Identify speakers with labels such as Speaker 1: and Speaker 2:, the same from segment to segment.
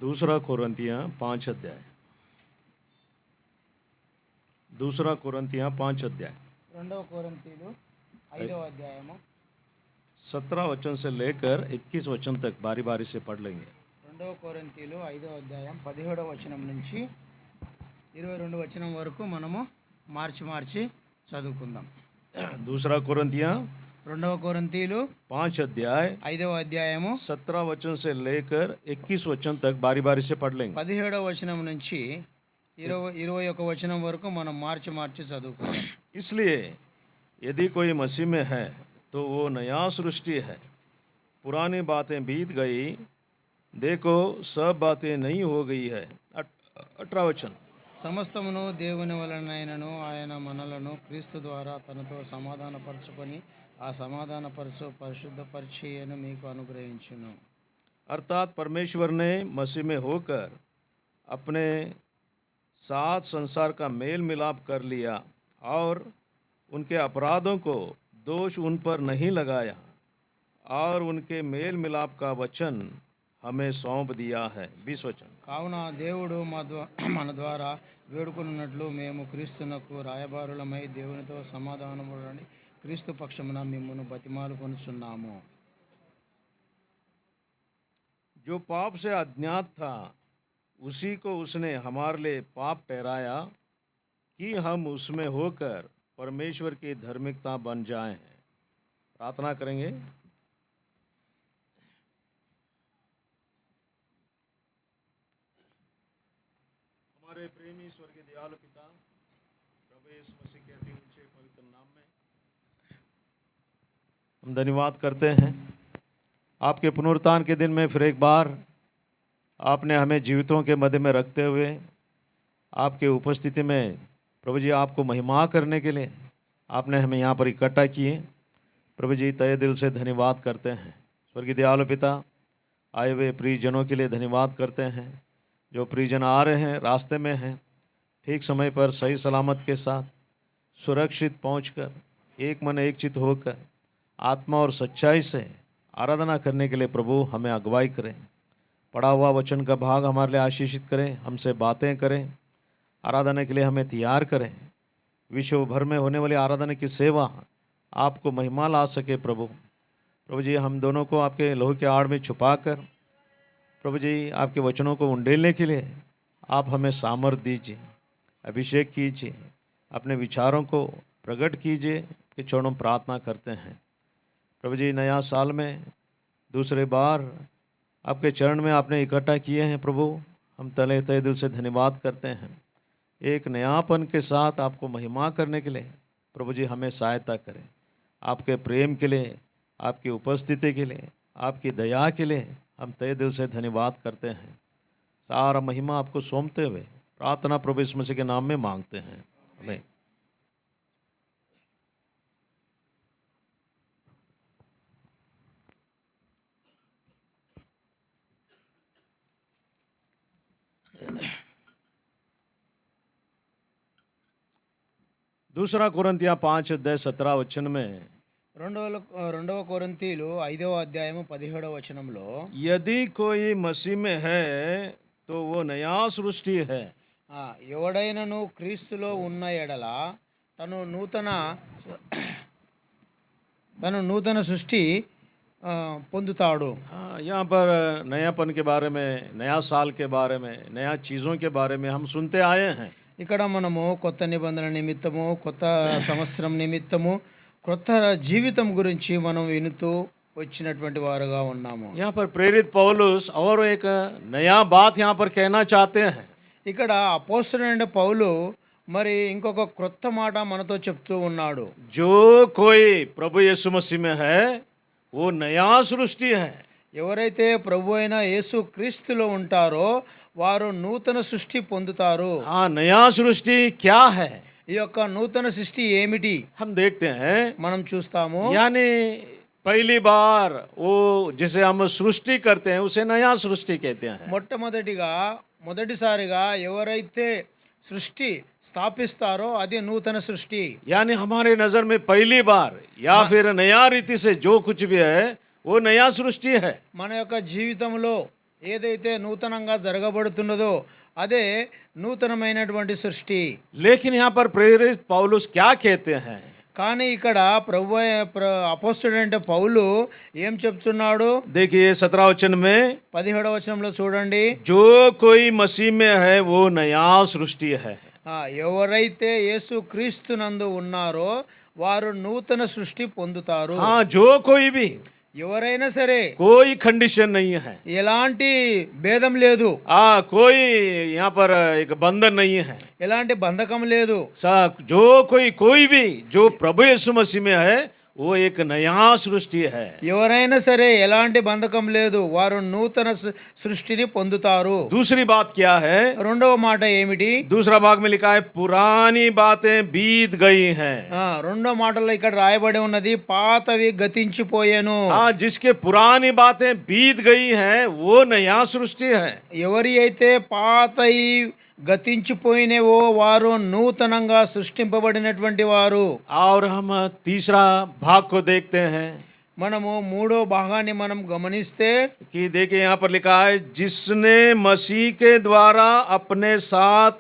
Speaker 1: दूसरा कोरिन्थियाँ 5 अध्याय। दूसरा कोरिन्थियाँ 5 अध्याय
Speaker 2: రెండవ కొరింథీలు 5వ అధ్యాయము
Speaker 1: 17 वचन से लेकर 21 वचन तक बारी बारी से पढ़ लेंगे।
Speaker 2: రెండవ కొరింథీలు 5వ అధ్యాయం 17వ వచనం నుంచి 22 వచనం వరకు మనము మార్చి చదువుకుందాం.
Speaker 1: दूसरा कोरिन्थियाँ
Speaker 2: రెండవ కొరింథీలు
Speaker 1: 5 अध्याय
Speaker 2: 5వ అధ్యాయము
Speaker 1: 17 वचन से लेकर 21 वचन तक बारी बारी से पढ़ लेंगे।
Speaker 2: 17వ వచనం నుంచి 21 వచనం వరకు మనం మార్చి చదువుకుందాం.
Speaker 1: इसलिए यदि कोई मसीह में है तो वो नया सृष्टि है, पुरानी बातें बीत गई, देखो सब बातें नई हो गई है। 18 वचन।
Speaker 2: సమస్తమును దేవుని వలనైనను ఆయన మనలను క్రీస్తు ద్వారా తనతో సమాధానపరచుకొని ఆ సమాధానపరచు పరిశుద్ధపరిచయను మీకు అనుగ్రహించును.
Speaker 1: अर्थात परमेश्वर ने मसीह में होकर अपने साथ संसार का मेल मिलाप कर लिया और उनके अपराधों को दोष उन पर नहीं लगाया और उनके मेल मिलाप का वचन हमें सौंप दिया है। 20 वचन।
Speaker 2: కావున దేవుడు మన ద్వారా వేడుకొనున్నట్లు మేము క్రీస్తునకు రాయబారులమై దేవునితో సమాధానములని క్రీస్తు పక్షమున మిమ్మును బతిమాలుకొనుచున్నాము.
Speaker 1: जो पाप से अज्ञात था उसी को उसने हमारे लिए पाप ठहराया कि हम उसमें होकर परमेश्वर की धार्मिकता बन जाएं। प्रार्थना करेंगे। हमारे प्रेमी स्वर्गीय दयालु पिता, प्रभु यीशु मसीह के अति ऊंचे पवित्र नाम में हम धन्यवाद करते हैं। आपके पुनरुत्थान के दिन में फिर एक बार आपने हमें जीवितों के मध्य में रखते हुए आपके उपस्थिति में प्रभु जी आपको महिमा करने के लिए आपने हमें यहाँ पर इकट्ठा किए। प्रभु जी तहे दिल से धन्यवाद करते हैं। स्वर्गीय दयालु पिता, आए हुए प्रियजनों के लिए धन्यवाद करते हैं। जो प्रियजन आ रहे हैं, रास्ते में हैं, ठीक समय पर सही सलामत के साथ सुरक्षित पहुंचकर एक मन एक चित होकर आत्मा और सच्चाई से आराधना करने के लिए प्रभु हमें अगुवाई करें। पढ़ा हुआ वचन का भाग हमारे लिए आशीषित करें, हमसे बातें करें, आराधना के लिए हमें तैयार करें। विश्व भर में होने वाली आराधना की सेवा आपको महिमा ला सके। प्रभु जी हम दोनों को आपके लहू के आड़ में छुपाकर प्रभु जी आपके वचनों को उंडेलने के लिए आप हमें सामर्थ दीजिए, अभिषेक कीजिए, अपने विचारों को प्रकट कीजिए कि चरणों प्रार्थना करते हैं। प्रभु जी नया साल में दूसरे बार आपके चरण में आपने इकट्ठा किए हैं। प्रभु हम तले तहे दिल से धन्यवाद करते हैं। एक नयापन के साथ आपको महिमा करने के लिए प्रभु जी हमें सहायता करें। आपके प्रेम के लिए, आपकी उपस्थिति के लिए, आपकी दया के लिए हम तहे दिल से धन्यवाद करते हैं। सारा महिमा आपको सौंपते हुए प्रार्थना प्रभु यीशु मसीह के नाम में मांगते हैं। आमीन। दूसरा कोरिन्थियाँ 5 अध्याय 17 वचन में
Speaker 2: రెండవ కొరింథీలు 5వ అధ్యాయము 17వ వచనంలో
Speaker 1: यदि कोई मसीह में है तो वो नया सृष्टि है।
Speaker 2: ఎవడైనను క్రీస్తులో ఉన్న ఎడల తను నూతన సృష్టి పొందుతాడు.
Speaker 1: यहाँ पर नयापन के बारे में, नया साल के बारे में, नया चीज़ों के बारे में हम सुनते आए हैं।
Speaker 2: ఇక్కడ మనము కొత్త నిబంధన నిమిత్తము, కొత్త సంవత్సరం నిమిత్తము, కొత్త జీవితం గురించి మనం వినుతూ వచ్చినటువంటి వారుగా ఉన్నాము.
Speaker 1: यहाँ पर प्रेरित पौलुस और एक नया बात यहाँ पर कहना चाहते हैं।
Speaker 2: ఇక్కడ అపోస్తలుడైన పౌలు మరి ఇంకొక క్రొత్త మాట మనతో చెప్తూ ఉన్నాడు.
Speaker 1: जो कोई प्रभु यीशु मसीह में है वो नया सृष्टि है।
Speaker 2: ఎవరైతే ప్రభు అయిన యేసు క్రీస్తులో ఉంటారో వారు నూతన సృష్టి పొందుతారు.
Speaker 1: हाँ, नया सृष्टि क्या है?
Speaker 2: ఈ యొక్క నూతన సృష్టి ఏమిటి
Speaker 1: हम देखते हैं,
Speaker 2: మనం చూస్తాము.
Speaker 1: यानी पहली बार वो जिसे हम सृष्टि करते हैं उसे नया सृष्टि कहते हैं।
Speaker 2: మొదటిసారిగా ఎవరైతే సృష్టి స్థాపిస్తారో అది నూతన సృష్టి.
Speaker 1: यानी हमारे नजर में पहली बार या फिर नया रीति से जो कुछ भी है वो नया सृष्टि है।
Speaker 2: మన యొక్క జీవితంలో ఏదైతే నూతనంగా జరగబడుతున్నదో అదే నూతనమైనటువంటి సృష్టి.
Speaker 1: लेकिन यहाँ पर प्रेरित पौलुस क्या कहते हैं?
Speaker 2: కానీ ఇక్కడ అపోస్తలుడైన పౌలు ఏం చెప్తున్నాడు?
Speaker 1: देखिए 17 वचन में,
Speaker 2: 17వ వచనంలో చూడండి.
Speaker 1: जो कोई मसीह में है वो नया सृष्टि है.
Speaker 2: ఎవరైతే యేసు క్రీస్తునందు ఉన్నారో వారు నూతన సృష్టి పొందుతారు.
Speaker 1: हाँ, जो कोई भी,
Speaker 2: ఎవరైనా సరే,
Speaker 1: कोई कंडीशन नहीं है.
Speaker 2: ఎలాంటి భేదం లేదు,
Speaker 1: कोई यहाँ पर एक बंधन नहीं है.
Speaker 2: ఎలాంటి బంధకం లేదు.
Speaker 1: जो कोई भी जो प्रभु यीशु मसीह में है वो एक नया सृष्टि है.
Speaker 2: ఎవరైనా సరే ఎలాంటి బంధకం లేదు, వారు నూతన సృష్టిని పొందుతారు.
Speaker 1: दूसरी बात क्या है?
Speaker 2: రెండవ మాట ఏమిటి?
Speaker 1: दूसरा भाग में लिखा है पुरानी बातें बीत गई हैं.
Speaker 2: రెండో మాటలో ఇక్కడ రాయబడి ఉన్నది పాతవి గతించిపోయెను.
Speaker 1: जिसके पुरानी बातें बीत गई हैं वो नया सृष्टि है.
Speaker 2: ఎవరి అయితే పాతయి గతించిపోయినవో వారు నూతనంగా సృష్టింపబడినటువంటి వారు.
Speaker 1: और हम तीसरा भाग को देखते हैं
Speaker 2: మనము మూడో భాగాన్ని మనం గమనిస్తే
Speaker 1: कि देखिए यहाँ पर लिखा है जिसने मसीह के द्वारा अपने साथ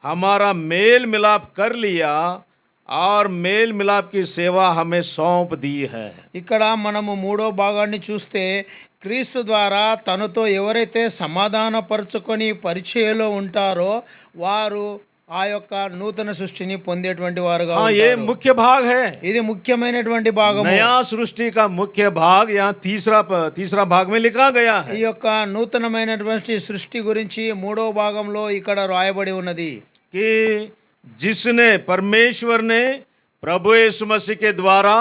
Speaker 1: हमारा मेल मिलाप कर लिया और मेल मिलाप की सेवा हमें सौंप दी है.
Speaker 2: ఇక్కడ మనము మూడో భాగాన్ని చూస్తే క్రీస్తు ద్వారా తనతో ఎవరైతే సమాధానపరుచుకొని పరిచయలో ఉంటారో వారు ఆ యొక్క నూతన సృష్టిని పొందేటువంటి వారుగా
Speaker 1: ये मुख्य भाग है.
Speaker 2: ఇది ముఖ్యమైనటువంటి భాగము.
Speaker 1: नया सृष्టి का मुख्य भाग यहाँ तीसरा भाग में लिखा गया है.
Speaker 2: ఈ యొక్క నూతనమైనటువంటి సృష్టి గురించి మూడో భాగంలో ఇక్కడ రాయబడి ఉన్నది
Speaker 1: कि जिसने परमेश्वर ने प्रभु यीशु मसीह के द्वारा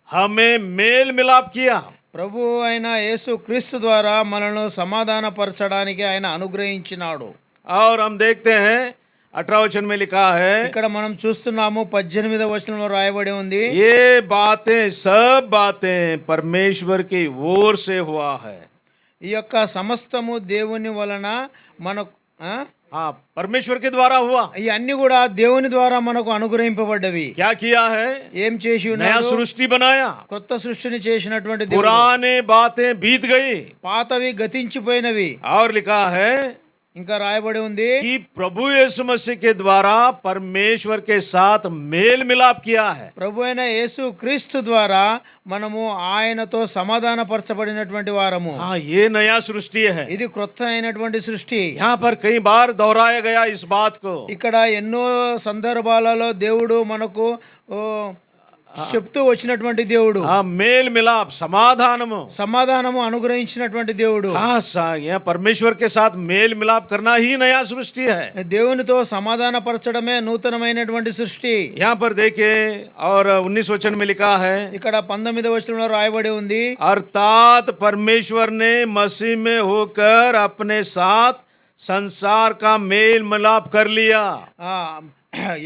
Speaker 1: हमें मेल मिलाप किया.
Speaker 2: ప్రభు అయిన యేసు క్రీస్తు ద్వారా మనల్ని సమాధానపరచడానికి ఆయన అనుగ్రహించినాడు.
Speaker 1: और हम देखते हैं 18 वचन में लिखा है
Speaker 2: ఇక్కడ మనం చూస్తున్నాము 18వ వచనంలో రాయబడి ఉంది
Speaker 1: ये सब बातें परमेश्वर की ओर से हुआ है.
Speaker 2: ఈ యొక్క సమస్తము దేవుని వలన మనకు
Speaker 1: हाँ, परमेश्वर के द्वारा हुआ.
Speaker 2: ఈ అన్ని కూడా దేవుని ద్వారా మనకు అనుగ్రహింపబడ్డవి.
Speaker 1: क्या किया है?
Speaker 2: ఏం చేసి
Speaker 1: नया
Speaker 2: ఉన్నాడు?
Speaker 1: सृष्टि बनाया.
Speaker 2: కొత్త సృష్టిని చేసినటువంటి దేవుడు.
Speaker 1: पुराने बातें बीत गई.
Speaker 2: పాతవి గతించిపోయినవి.
Speaker 1: और लिखा है
Speaker 2: ఇంకా రాయబడి ఉంది
Speaker 1: कि प्रभु यीशु मसीह के द्वारा परमेश्वर के साथ मेल मिलाप किया है.
Speaker 2: ప్రభు అయిన యేసు క్రీస్తు ద్వారా మనము ఆయనతో సమాధానపరచబడినటువంటి వారము.
Speaker 1: हाँ, ये नया सृष्टि है.
Speaker 2: ఇది క్రొత్త అయినటువంటి సృష్టి.
Speaker 1: यहाँ पर कई बार दोहराया गया इस बात को.
Speaker 2: ఇక్కడ ఎన్నో సందర్భాలలో దేవుడు మనకు చెప్తూ వచ్చినటువంటి దేవుడు.
Speaker 1: हाँ, मेल मिलाप समाधानము
Speaker 2: సమాధానము అనుగ్రహించినటువంటి దేవుడు.
Speaker 1: हाँ, यह परमेश्वर के साथ मेल मिलाप करना ही नया सृष्टि है.
Speaker 2: దేవునితో సమాధానపరచడమే నూతనమైనటువంటి సృష్టి.
Speaker 1: यहाँ पर देखिए और 19 वचन में लिखा है
Speaker 2: ఇక్కడ 19వ వచనంలో రాయబడి ఉంది
Speaker 1: अर्थात परमेश्वर ने मसीह में होकर अपने साथ संसार का मेल मिलाप कर लिया.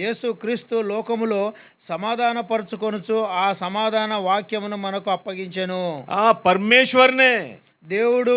Speaker 2: యేసు క్రీస్తు లోకములో సమాధానపరచుకొనుచు ఆ సమాధాన వాక్యమును మనకు అప్పగించెను.
Speaker 1: परमेश्वर ने
Speaker 2: దేవుడు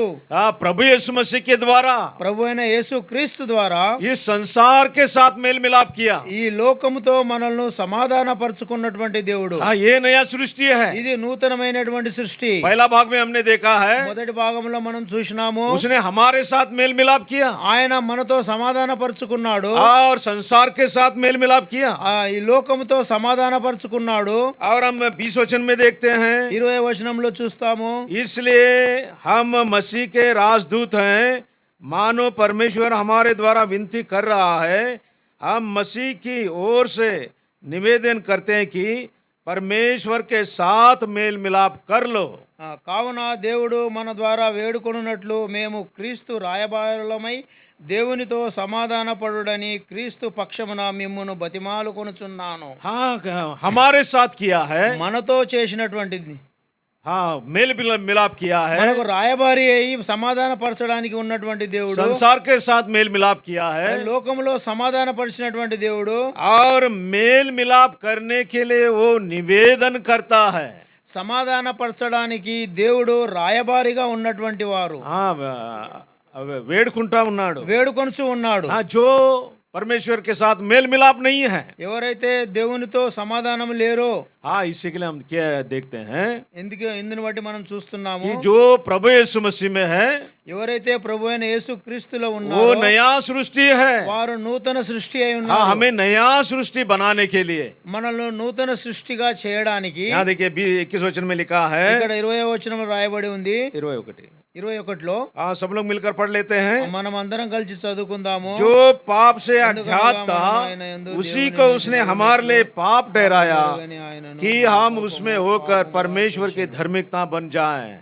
Speaker 1: प्रभु यीशु मसीह के द्वारा
Speaker 2: ప్రభు అయిన యేసు క్రీస్తు ద్వారా
Speaker 1: इस संसार के साथ मेल मिलाप किया.
Speaker 2: ఈ లోకముతో మనల్ని సమాధానపరచుకున్నటువంటి దేవుడు.
Speaker 1: ये नया सृष्टि है.
Speaker 2: ఇది నూతనమైనటువంటి సృష్టి.
Speaker 1: पहला भाग में हमने देखा है
Speaker 2: మొదటి భాగంలో మనం చూసినాము
Speaker 1: उसने हमारे साथ मेल मिलाप किया
Speaker 2: ఆయన మనతో సమాధానపరచుకున్నాడు.
Speaker 1: और संसार के साथ मेल मिलाप किया.
Speaker 2: ఈ లోకముతో సమాధానపరచుకున్నాడు.
Speaker 1: और हम 20 वचन में देखते हैं
Speaker 2: 20వ వచనంలో చూస్తాము
Speaker 1: इसलिए हम मसीह के राजदूत हैं, मानो परमेश्वर हमारे द्वारा विनती कर रहा है. हम मसीह की ओर से निवेदन करते हैं कि परमेश्वर के साथ मेल मिलाप कर लो.
Speaker 2: కావున దేవుడు మన ద్వారా వేడుకొనున్నట్లు మేము క్రీస్తు రాయబారులమై దేవునితో సమాధానపడుడని క్రీస్తు పక్షమున మిమ్మును బతిమాలుకొనుచున్నాను.
Speaker 1: हाँ, हमारे साथ किया है.
Speaker 2: మనతో చేసినటువంటిది.
Speaker 1: हाँ, मेल मिलाप किया है.
Speaker 2: మనకు రాయబారి అయి సమాధానపరచడానికి ఉన్నటువంటి దేవుడు.
Speaker 1: संसार के साथ मेल मिलाप किया है.
Speaker 2: లోకంలో సమాధానపరిచినటువంటి దేవుడు.
Speaker 1: और मेल मिलाप करने के लिए वो निवेदन करता है.
Speaker 2: సమాధానపరచడానికి దేవుడు రాయబారిగా ఉన్నటువంటి వారు.
Speaker 1: వేడుకుంటా ఉన్నాడు.
Speaker 2: వేడుకొనుచు ఉన్నాడు.
Speaker 1: जो परमेश्वर के साथ मेल मिलाप नहीं है।
Speaker 2: ఎవరైతే దేవునితో సమాధానం లేరో,
Speaker 1: हाँ, इसी के लिए हम क्या देखते हैं
Speaker 2: ఇందుని బట్టి మనం చూస్తున్నాము,
Speaker 1: कि जो प्रभु यीशु मसीह में है
Speaker 2: ఎవరైతే ప్రభు అయిన యేసు క్రీస్తులో
Speaker 1: वो
Speaker 2: ఉన్నారో
Speaker 1: नया सृष्टि है।
Speaker 2: వారు నూతన సృష్టి అయి
Speaker 1: हाँ,
Speaker 2: ఉన్నారు.
Speaker 1: हमें नया सृष्टि बनाने के लिए
Speaker 2: మనల్ని నూతన సృష్టిగా చేయడానికి
Speaker 1: यहाँ देखिए 21 वचन में लिखा है,
Speaker 2: ఇక్కడ 20వ వచనంలో రాయబడి ఉంది.
Speaker 1: 21।
Speaker 2: 21లో
Speaker 1: हाँ, सब लोग मिलकर पढ़ लेते हैं।
Speaker 2: మనం అందరం కలిసి చదువుకుందాము.
Speaker 1: जो पाप से अज्ञात था उसी को उसने हमारे लिए पाप ठहराया कि हम उसमें होकर परमेश्वर की धार्मिकता बन जाएं।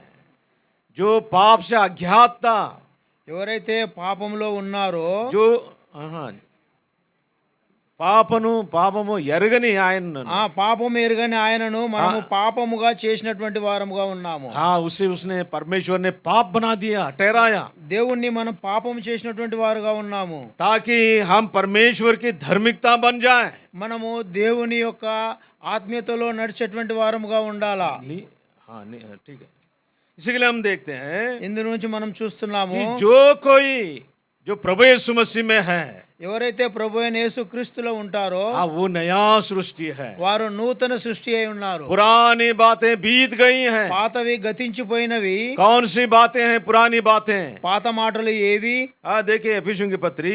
Speaker 1: जो पाप से अज्ञात था,
Speaker 2: ఎవరైతే పాపంలో ఉన్నారో,
Speaker 1: जो हाँ, పాపము ఎరగని ఆయన,
Speaker 2: ఆ పాపం ఎరుగని ఆయనను మనము పాపముగా చేసినటువంటి వారముగా ఉన్నాము.
Speaker 1: हाँ, उसे उसने परमेश्वर ने पाप बना दिया, ठहराया,
Speaker 2: దేవుణ్ణి మనం పాపం చేసినటువంటి వారుగా ఉన్నాము.
Speaker 1: ताकि हम परमेश्वर की धार्मिकता बन जाएं।
Speaker 2: మనము దేవుని యొక్క ఆత్మీయతలో నడిచేటువంటి వారముగా ఉండాలా.
Speaker 1: हाँ, ठीक है। इसी के लिए हम देखते हैं
Speaker 2: ఇందు నుంచి మనం చూస్తున్నాము,
Speaker 1: कि जो कोई जो प्रभु यीशु मसीह में है,
Speaker 2: ఎవరైతే ప్రభు అయిన యేసు క్రీస్తులో ఉంటారో
Speaker 1: हाँ, वो नया सृष्टि है।
Speaker 2: వారు నూతన సృష్టి అయి ఉన్నారు.
Speaker 1: पुरानी बातें बीत गई हैं।
Speaker 2: పాతవి గతించిపోయినవి.
Speaker 1: कौन सी बातें हैं पुरानी बातें?
Speaker 2: పాత మాటలు ఏవి?
Speaker 1: हाँ, देखिए एफिसियों की पत्री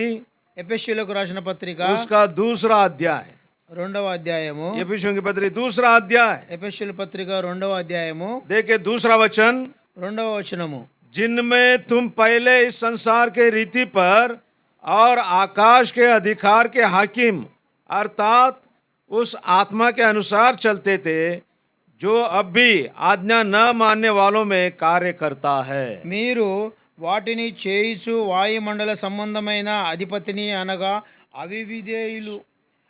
Speaker 2: ఎఫెసీయులకు రాసిన పత్రిక
Speaker 1: उसका दूसरा अध्याय,
Speaker 2: 2వ అధ్యాయము.
Speaker 1: एफिसियों की पत्री दूसरा अध्याय,
Speaker 2: ఎఫెసీయుల పత్రిక 2వ అధ్యాయము
Speaker 1: देखिए दूसरा वचन,
Speaker 2: 2వ వచనము.
Speaker 1: जिनमें तुम पहले इस संसार के रीति पर और आकाश के अधिकार के हाकिम अर्थात उस आत्मा के अनुसार चलते थे जो अब भी आज्ञा न मानने वालों में कार्य करता है।
Speaker 2: మీరు వాటిని చేయిచు వాయుమండల సంబంధమైన అధిపతిని అనగా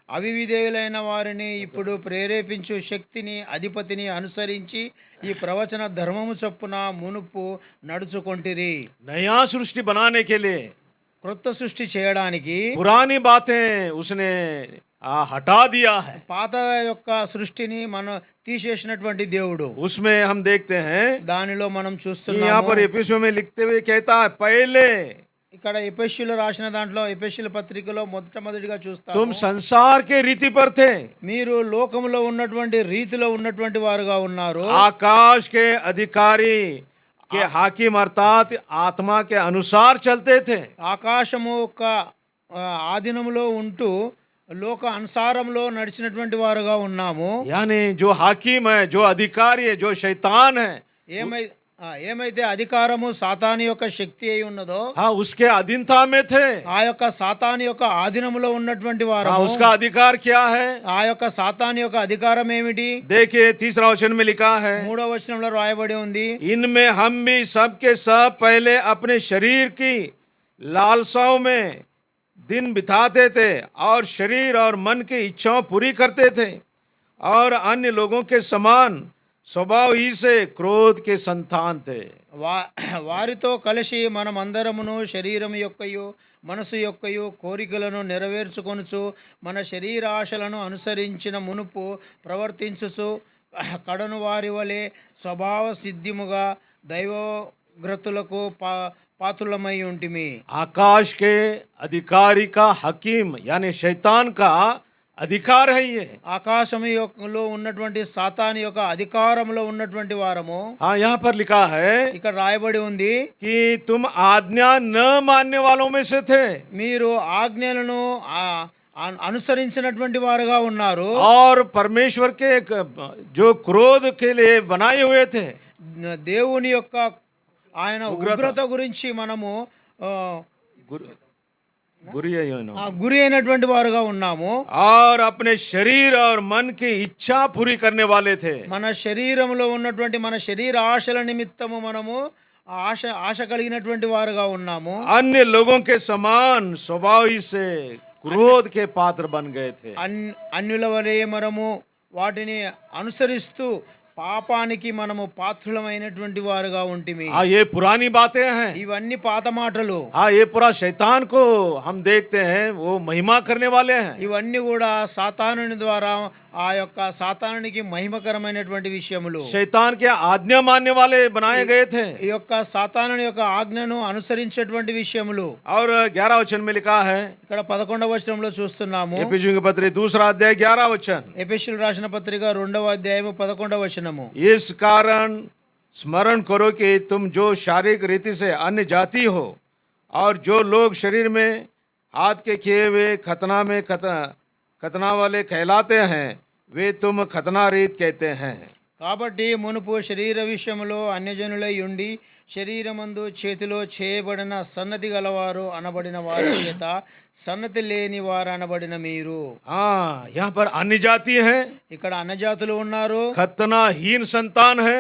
Speaker 2: అవివిధేయులైన వారిని ఇప్పుడు ప్రేరేపించు శక్తిని అధిపతిని అనుసరించి ఈ ప్రవచన ధర్మము చొప్పున మునుపు నడుచుకొంటిరి.
Speaker 1: नया सृष्टि बनाने के लिए
Speaker 2: క్రొత్త సృష్టి చేయడానికి
Speaker 1: पुरानी बातें उसने हटा दिया है।
Speaker 2: పాత యొక్క సృష్టిని మనం తీసేసినటువంటి దేవుడు.
Speaker 1: उसमें हम देखते हैं
Speaker 2: దానిలో మనం
Speaker 1: कि यहाँ
Speaker 2: చూస్తున్నాము,
Speaker 1: पर एफिसियों में लिखते हुए कहता है, पहले
Speaker 2: ఇక్కడ ఎఫెసీయులు రాసిన దాంట్లో ఎఫెసీయుల పత్రికలో మొదటిగా చూస్తాము,
Speaker 1: तुम संसार के रीति पर थे,
Speaker 2: మీరు లోకంలో ఉన్నటువంటి రీతిలో ఉన్నటువంటి వారుగా ఉన్నారు.
Speaker 1: आकाश के अधिकारी के हाकिम अर्थात आत्मा के अनुसार चलते थे।
Speaker 2: ఆకాశము యొక్క ఆధీనములో ఉంటూ లోక అనుసారంలో నడిచినటువంటి వారుగా ఉన్నాము.
Speaker 1: यानी जो हाकिम है, जो अधिकारी है, जो शैतान है,
Speaker 2: ఏమైతే అధికారము సాతాను యొక్క శక్తి అయి ఉన్నదో
Speaker 1: हाँ, उसके अधीनता में थे।
Speaker 2: ఆ యొక్క సాతాను యొక్క ఆధీనములో ఉన్నటువంటి వారు.
Speaker 1: हाँ, उसका अधिकार क्या है?
Speaker 2: ఆ యొక్క సాతాను యొక్క అధికారం ఏమిటి?
Speaker 1: देखिए तीसरा वचन में लिखा है,
Speaker 2: 3వ వచనంలో రాయబడి ఉంది,
Speaker 1: इनमें हम भी सब के सब पहले अपने शरीर की लालसाओं में दिन बिताते थे और शरीर और मन की इच्छाओं पूरी करते थे और अन्य लोगों के समान स्वभाव ही से क्रोध के संतान थे।
Speaker 2: వారితో కలిసి మనం అందరమును శరీరం యొక్కయు మనసు యొక్కయు కోరికలను నెరవేర్చుకొనుచు మన శరీరాశలను అనుసరించిన మునుపు ప్రవర్తించుచు కడను వారి వలె స్వభావ సిద్ధిముగా దైవగ్రతులకు పాతులమై ఉంటిమి.
Speaker 1: आकाश के अधिकारी का हकीम यानी शैतान का अधिकार है ये।
Speaker 2: ఆకాశములో ఉన్నటువంటి సాతాను యొక్క అధికారంలో ఉన్నటువంటి వారము.
Speaker 1: हाँ, यहाँ पर लिखा है
Speaker 2: ఇక్కడ రాయబడి ఉంది,
Speaker 1: कि तुम आज्ञा न मानने वालों में से थे
Speaker 2: మీరు ఆజ్ఞలను అనుసరించినటువంటి వారుగా ఉన్నారు.
Speaker 1: और परमेश्वर के जो क्रोध के लिए बनाए हुए थे,
Speaker 2: దేవుని యొక్క ఆయన ఉగ్రత గురించి మనము గురి అయినటువంటి వారుగా ఉన్నాము.
Speaker 1: और अपने शरीर और मन की इच्छा पूरी करने वाले थे।
Speaker 2: మన శరీరంలో ఉన్నటువంటి మన శరీర ఆశల నిమిత్తము మనము ఆశ కలిగినటువంటి వారుగా ఉన్నాము.
Speaker 1: अन्य लोगों के समान स्वभाव ही से क्रोध के पात्र बन गए थे।
Speaker 2: అన్యుల వలె మనము వాటిని అనుసరిస్తూ పాపానికి మనము పాత్రులమైనటువంటి వారుగా ఉంటిమి.
Speaker 1: हाँ, ये पुरानी बातें हैं।
Speaker 2: ఇవన్నీ పాత మాటలు.
Speaker 1: हाँ, ये पूरा शैतान को हम देखते हैं वो महिमा करने वाले हैं।
Speaker 2: ఇవన్నీ కూడా సాతానుని ద్వారా ఆ యొక్క సాతానునికి మహిమకరమైనటువంటి విషయములు.
Speaker 1: शैतान के आज्ञा मानने वाले बनाए गए थे।
Speaker 2: ఈ యొక్క సాతానుని యొక్క ఆజ్ఞను అనుసరించేటువంటి విషయములు.
Speaker 1: और 11 वचन में लिखा है,
Speaker 2: ఇక్కడ 11వ వచనంలో చూస్తున్నాము.
Speaker 1: एफिसियों की पत्री 2 अध्याय 11 वचन,
Speaker 2: ఎఫెసీయులకు రాసిన పత్రిక 2వ అధ్యాయము 11వ వచనము.
Speaker 1: इस कारण स्मरण करो कि तुम जो शारीरिक रीति से अन्य जाति हो और जो लोग शरीर में हाथ के किए हुए खतना वाले कहलाते हैं, वे तुम खतना रीत कहते हैं।
Speaker 2: కాబట్టి మునుపు శరీర విషయములో అన్యజనులై ఉండి శరీరమందు చేతిలో చేయబడిన సన్నతి గలవారు అనబడిన వారి చేత సన్నతి లేని వారు అనబడిన మీరు.
Speaker 1: हाँ, यहाँ पर अन्य जाति है,
Speaker 2: ఇక్కడ అన్నజాతులు ఉన్నారు,
Speaker 1: खतनाहीन संतान है।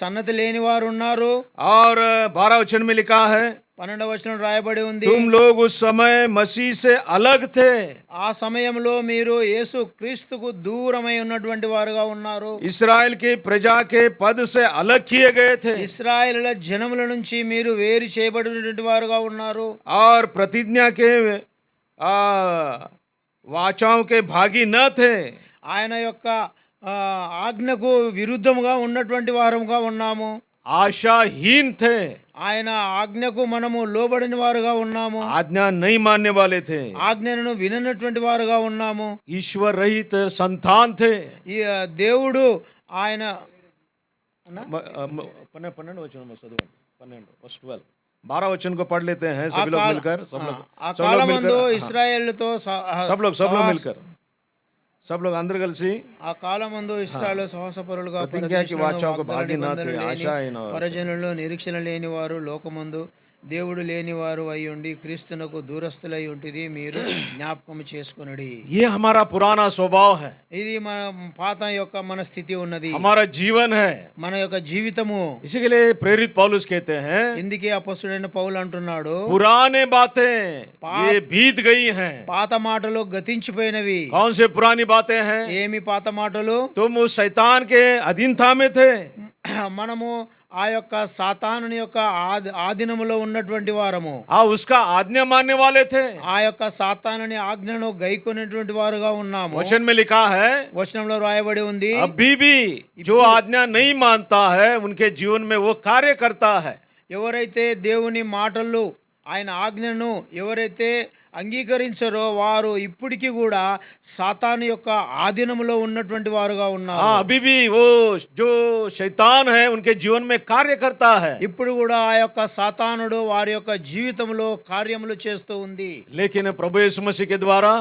Speaker 2: సన్నతి లేని వారు ఉన్నారు.
Speaker 1: और 12 वचन में लिखा है,
Speaker 2: 12వ వచనం రాయబడి ఉంది,
Speaker 1: तुम लोग उस समय मसीह से अलग थे।
Speaker 2: ఆ సమయంలో మీరు యేసు క్రీస్తుకు దూరమై ఉన్నటువంటి వారుగా ఉన్నారు.
Speaker 1: इस्राएल की प्रजा के पद से अलग किए गए थे
Speaker 2: ఇశ్రాయేలుల జనముల నుంచి మీరు వేరు చేయబడినటువంటి వారుగా ఉన్నారు.
Speaker 1: और प्रतिज्ञा के वाचाओं के भागी न थे।
Speaker 2: ఆయన యొక్క ఆజ్ఞకు విరుద్ధముగా ఉన్నటువంటి వారముగా ఉన్నాము.
Speaker 1: आशाहीन थे,
Speaker 2: ఆయన ఆజ్ఞకు మనము లోబడిన వారుగా ఉన్నాము.
Speaker 1: आज्ञा नहीं मानने वाले थे,
Speaker 2: ఆజ్ఞను విననటువంటి వారుగా ఉన్నాము.
Speaker 1: ईश्वर रहित संतान थे।
Speaker 2: ఈ దేవుడు ఆయన
Speaker 1: 12 वचन में चदవండి, 12 12 वचन को पढ़ लेते हैं सभी लोग मिलकर, सब लोग
Speaker 2: ఆ కాలమందు ఇశ్రాయేలుతో
Speaker 1: सब लोग अंदर కలిసి
Speaker 2: ఆ కాలమందు ఇశ్రాయేలు సహోసపరులుగా
Speaker 1: प्रतिज्ञा की वाचाओं को भागी न थे, आशाहीन और
Speaker 2: పరజనుల్లో నిరీక్షణ లేని వారు లోకమందు దేవుడు లేని వారు అయి ఉండి క్రీస్తునకు దూరస్తులై ఉంటిరి, మీరు జ్ఞాపకం చేసుకొనుడి.
Speaker 1: ये हमारा पुराना स्वभाव है,
Speaker 2: ఇది మన పాత యొక్క మన స్థితి ఉన్నది,
Speaker 1: हमारा जीवन है।
Speaker 2: మన యొక్క జీవితము.
Speaker 1: इसी के लिए प्रेरित पौलुस कहते हैं,
Speaker 2: ఇందుకే అపొస్తలుడైన పౌలు అంటున్నాడు,
Speaker 1: पुराने बातें ये बीत गई हैं।
Speaker 2: పాత మాటలు గతించిపోయినవి.
Speaker 1: कौन से पुरानी बातें हैं?
Speaker 2: ఏమి పాత మాటలు?
Speaker 1: तुम उस शैतान के अधीनता में थे,
Speaker 2: మనము ఆ యొక్క సాతానుని యొక్క ఆధీనములో ఉన్నటువంటి వారము.
Speaker 1: उसका आज्ञा मानने वाले थे।
Speaker 2: ఆ యొక్క సాతానుని ఆజ్ఞను గైకొనేటువంటి వారుగా ఉన్నాము.
Speaker 1: वचन में लिखा है,
Speaker 2: వచనంలో రాయబడి ఉంది,
Speaker 1: अभी भी जो आज्ञा नहीं मानता है उनके जीवन में वो कार्य करता है।
Speaker 2: ఎవరైతే దేవుని మాటలు ఆయన ఆజ్ఞను ఎవరైతే అంగీకరించరో వారు ఇప్పటికీ కూడా సాతాను యొక్క ఆధీనములో ఉన్నటువంటి వారుగా ఉన్నారు.
Speaker 1: अभी भी वो जो शैतान है उनके जीवन में कार्य करता है,
Speaker 2: ఇప్పుడు కూడా ఆ యొక్క సాతానుడు వారి యొక్క జీవితంలో కార్యములు చేస్తూ ఉంది.
Speaker 1: लेकिन प्रभु यीशु मसीह के द्वारा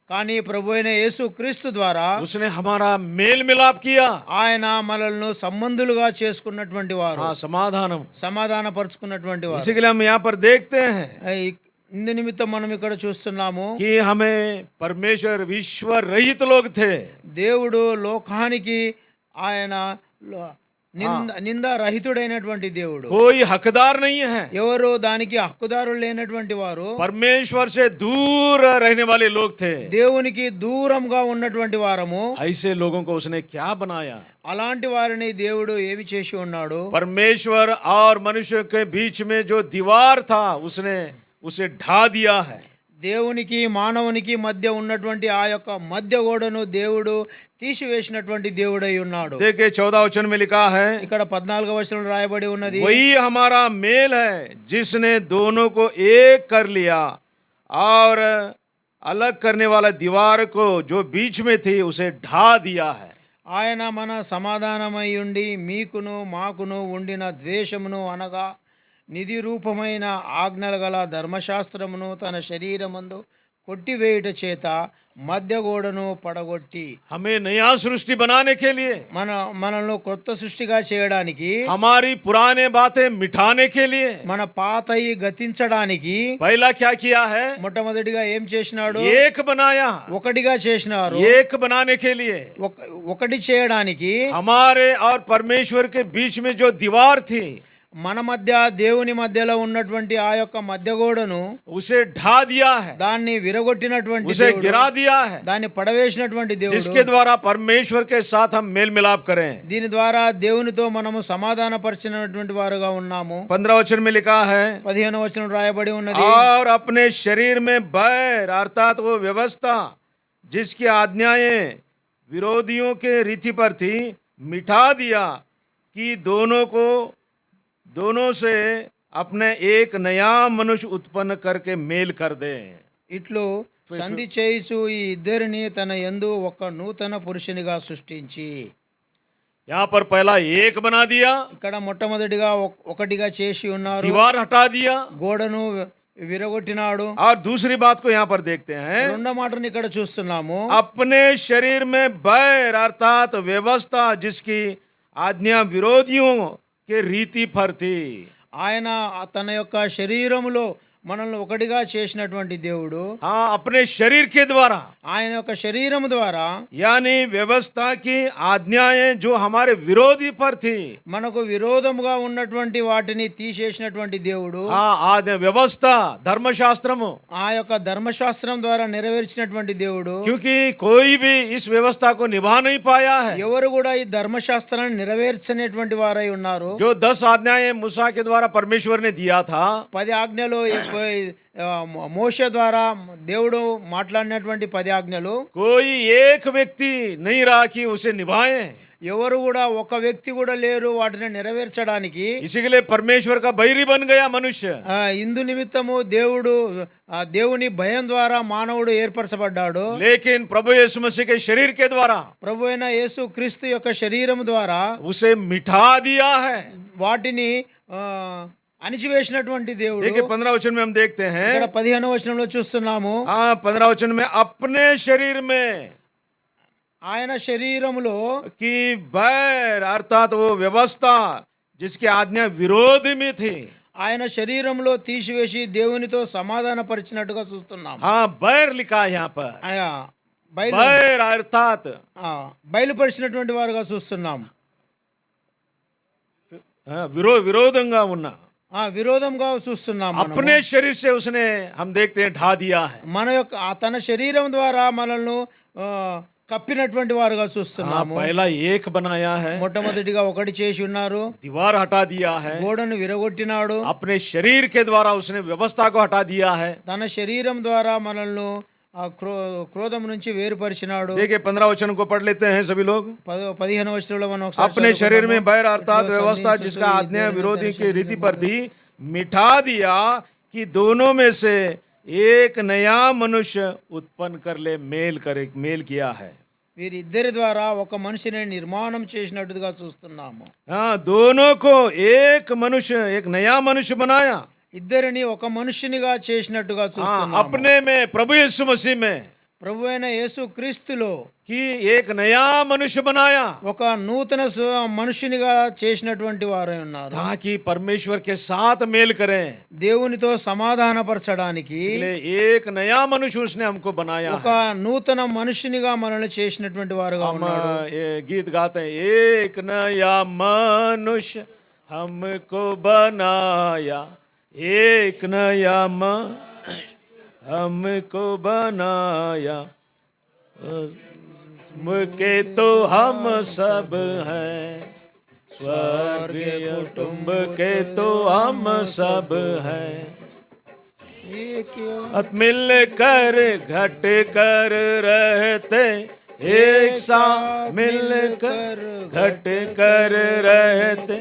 Speaker 2: కానీ ప్రభు అయిన యేసు క్రీస్తు ద్వారా
Speaker 1: उसने हमारा मेल मिलाप किया।
Speaker 2: ఆయన మనల్ని సంబంధులుగా చేసుకున్నటువంటి వారు,
Speaker 1: समाधानम।
Speaker 2: సమాధానపరుచుకున్నటువంటి వారు.
Speaker 1: इसी के लिए हम यहाँ पर देखते हैं
Speaker 2: ఇందు నిమిత్తం మనం ఇక్కడ చూస్తున్నాము,
Speaker 1: कि हमें परमेश्वर विश्व रहित लोग थे।
Speaker 2: దేవుడు లోకానికి ఆయన నిందారహితుడైనటువంటి దేవుడు,
Speaker 1: कोई हकदार नहीं है,
Speaker 2: ఎవరు దానికి హక్కుదారులు లేనటువంటి వారు,
Speaker 1: परमेश्वर से दूर रहने वाले लोग थे।
Speaker 2: దేవునికి దూరంగా ఉన్నటువంటి వారము.
Speaker 1: ऐसे लोगों को उसने क्या बनाया?
Speaker 2: అలాంటి వారిని దేవుడు ఏమి చేసి ఉన్నాడు?
Speaker 1: परमेश्वर और मनुष्य के बीच में जो दीवार था उसने उसे ढा दिया है।
Speaker 2: దేవునికి మానవునికి మధ్య ఉన్నటువంటి ఆ యొక్క మధ్య గోడను దేవుడు తీసివేసినటువంటి దేవుడై ఉన్నాడు.
Speaker 1: देखिए 14 वचन में लिखा है,
Speaker 2: ఇక్కడ 14వ వచనం రాయబడి ఉన్నది,
Speaker 1: वही हमारा मेल है जिसने दोनों को एक कर लिया और अलग करने वाला दीवार को जो बीच में थी उसे ढा दिया है।
Speaker 2: ఆయన మన సమాధానమై ఉండి మీకును మాకును ఉండిన ద్వేషమును అనగా నిధి రూపమైన ఆజ్ఞలు గల ధర్మశాస్త్రమును తన శరీరమందు కొట్టివేయుట చేత మధ్య గోడను పడగొట్టి
Speaker 1: हमें नया सृष्टि बनाने के लिए,
Speaker 2: మనల్ని కొత్త సృష్టిగా చేయడానికి,
Speaker 1: हमारी पुराने बातें मिटाने के लिए
Speaker 2: మన పాతయి గతించడానికి
Speaker 1: पहला क्या किया है?
Speaker 2: మొట్టమొదటిగా ఏం చేసినాడు?
Speaker 1: एक बनाया।
Speaker 2: ఒకటిగా చేసినారు.
Speaker 1: एक बनाने के लिए
Speaker 2: ఒకటి చేయడానికి
Speaker 1: हमारे और परमेश्वर के बीच में जो दीवार थी
Speaker 2: మన మధ్య దేవుని మధ్యలో ఉన్నటువంటి ఆ యొక్క మధ్య గోడను
Speaker 1: उसे ढा दिया है,
Speaker 2: దాన్ని విరగొట్టినటువంటి
Speaker 1: उसे
Speaker 2: దేవుడు,
Speaker 1: गिरा दिया है,
Speaker 2: దాన్ని పడవేసినటువంటి దేవుడు,
Speaker 1: जिसके द्वारा परमेश्वर के साथ हम मेल मिलाप करें।
Speaker 2: దీని ద్వారా దేవునితో మనము సమాధానపరిచినటువంటి వారుగా ఉన్నాము.
Speaker 1: 15 वचन में लिखा है,
Speaker 2: 15వ వచనం రాయబడి ఉన్నది,
Speaker 1: और अपने शरीर में बैर अर्थात वो व्यवस्था जिसकी आज्ञाएं विरोधियों के रीति पर थी, मिटा दिया कि दोनों से अपने एक नया मनुष्य उत्पन्न करके मेल कर दे।
Speaker 2: ఇట్లు సంధి చేయుచు ఈ ఇద్దరిని తన యందు ఒక నూతన పురుషునిగా సృష్టించి.
Speaker 1: यहाँ पर पहला एक बना दिया,
Speaker 2: ఇక్కడ మొట్టమొదటిగా ఒకటిగా చేసి ఉన్నారు,
Speaker 1: दीवार हटा दिया,
Speaker 2: గోడను విరగొట్టినాడు.
Speaker 1: और दूसरी बात को यहाँ पर देखते हैं,
Speaker 2: రెండో మాటను ఇక్కడ చూస్తున్నాము,
Speaker 1: अपने शरीर में बैर अर्थात व्यवस्था जिसकी आज्ञा विरोधियों के रीति पर थी।
Speaker 2: ఆయన తన యొక్క శరీరములో మనల్ని ఒకటిగా చేసినటువంటి దేవుడు
Speaker 1: हाँ, अपने शरीर के द्वारा,
Speaker 2: ఆయన యొక్క శరీరము ద్వారా
Speaker 1: यानी व्यवस्था की आज्ञाएं जो हमारे विरोधी पर थी।
Speaker 2: మనకు విరోధముగా ఉన్నటువంటి వాటిని తీసేసినటువంటి దేవుడు
Speaker 1: हाँ, आज्ञा व्यवस्था धर्मशास्त्रम,
Speaker 2: ఆ యొక్క ధర్మశాస్త్రం ద్వారా నెరవేర్చినటువంటి దేవుడు.
Speaker 1: क्योंकि कोई भी इस व्यवस्था को निभा नहीं पाया है।
Speaker 2: ఎవరు కూడా ఈ ధర్మశాస్త్రాన్ని నెరవేర్చనేటువంటి వారై ఉన్నారు.
Speaker 1: जो 10 आज्ञाएं मूसा के द्वारा परमेश्वर ने दिया था,
Speaker 2: 10 ఆజ్ఞలు మోషే ద్వారా దేవుడు మాట్లాడినటువంటి 10 ఆజ్ఞలు
Speaker 1: कोई एक व्यक्ति नहीं रहा कि उसे निभाए।
Speaker 2: ఎవరు కూడా ఒక వ్యక్తి కూడా లేరు వాటిని నెరవేర్చడానికి.
Speaker 1: इसी के लिए परमेश्वर का बैरी बन गया मनुष्य।
Speaker 2: ఇందు నిమిత్తము దేవుని భయం ద్వారా మానవుడు ఏర్పరచబడ్డాడు.
Speaker 1: लेकिन प्रभु यीशु मसीह के शरीर के द्वारा
Speaker 2: ప్రభు అయిన యేసు క్రీస్తు యొక్క శరీరం ద్వారా
Speaker 1: उसे मिटा दिया है।
Speaker 2: వాటిని అణిచివేసినటువంటి దేవుడు.
Speaker 1: देखिए 15 वचन में हम देखते हैं,
Speaker 2: ఇక్కడ 15వ వచనంలో చూస్తున్నాము,
Speaker 1: हाँ 15 वचन में अपने शरीर में
Speaker 2: ఆయన శరీరములో
Speaker 1: कि बैर अर्थात वो व्यवस्था जिसकी आज्ञा विरोध में थी,
Speaker 2: ఆయన శరీరంలో తీసివేసి దేవునితో సమాధాన పరిచినట్టుగా చూస్తున్నాం.
Speaker 1: हाँ बैर लिखा है यहाँ पर,
Speaker 2: బయలు
Speaker 1: बैर अर्थात
Speaker 2: బయలుపరిచినటువంటి వారుగా చూస్తున్నాం.
Speaker 1: विरोधंगा उन्ना
Speaker 2: విరోధంగా చూస్తున్నాం.
Speaker 1: अपने शरीर से उसने हम देखते हैं ढा दिया है।
Speaker 2: మన యొక్క తన శరీరం ద్వారా మనల్ని కప్పినటువంటి వారుగా చూస్తున్నాము.
Speaker 1: पहला एक बनाया है,
Speaker 2: మొట్టమొదటిగా ఒకటి చేసి ఉన్నారు,
Speaker 1: दीवार हटा दिया है,
Speaker 2: గోడను విరగొట్టినాడు.
Speaker 1: अपने शरीर के द्वारा उसने व्यवस्था को हटा दिया है।
Speaker 2: తన శరీరం ద్వారా మనల్ని క్రోధం నుంచి వేరుపరిచినాడు.
Speaker 1: देखिए 15 वचन को पढ़ लेते हैं सभी लोग।
Speaker 2: 15వ వచనంలో మనం ఒకసారి
Speaker 1: अपने शरीर में बैर अर्थात
Speaker 2: चదువుకుందాము.
Speaker 1: व्यवस्था जिसका आज्ञा विरोधी की रीति पर थी, मिटा दिया कि दोनों में से एक नया मनुष्य उत्पन्न कर ले, मेल किया है।
Speaker 2: వీరిద్దరి ద్వారా ఒక మనిషిని నిర్మాణం చేసినట్టుగా చూస్తున్నాము.
Speaker 1: हाँ, दोनों को एक मनुष्य, एक नया मनुष्य बनाया।
Speaker 2: ఇద్దరిని ఒక మనుషునిగా చేసినట్టుగా చూస్తున్నాము.
Speaker 1: अपने में प्रभु यीशु मसीह में
Speaker 2: ప్రభు అయిన యేసు క్రీస్తులో
Speaker 1: कि एक नया मनुष्य बनाया,
Speaker 2: ఒక నూతన మనుషునిగా చేసినటువంటి వారై ఉన్నారు.
Speaker 1: ताकि परमेश्वर के साथ मेल करें।
Speaker 2: దేవునితో సమాధానపరచడానికి
Speaker 1: इसलिए एक नया मनुष्य उसने हमको बनाया
Speaker 2: ఒక నూతన మనుషునిగా మనల్ని చేసినటువంటి వారుగా
Speaker 1: हम
Speaker 2: ఉన్నాడు.
Speaker 1: ये गीत गाते हैं, एक नया मनुष्य हमको बनाया, एक नया मनुष्य हमको बनाया, के तो हम सब हैं, स्वर्गीय कुटुंब के तो हम सब हैं, मिल कर घट कर रहते, एक साथ मिल कर घट कर रहते,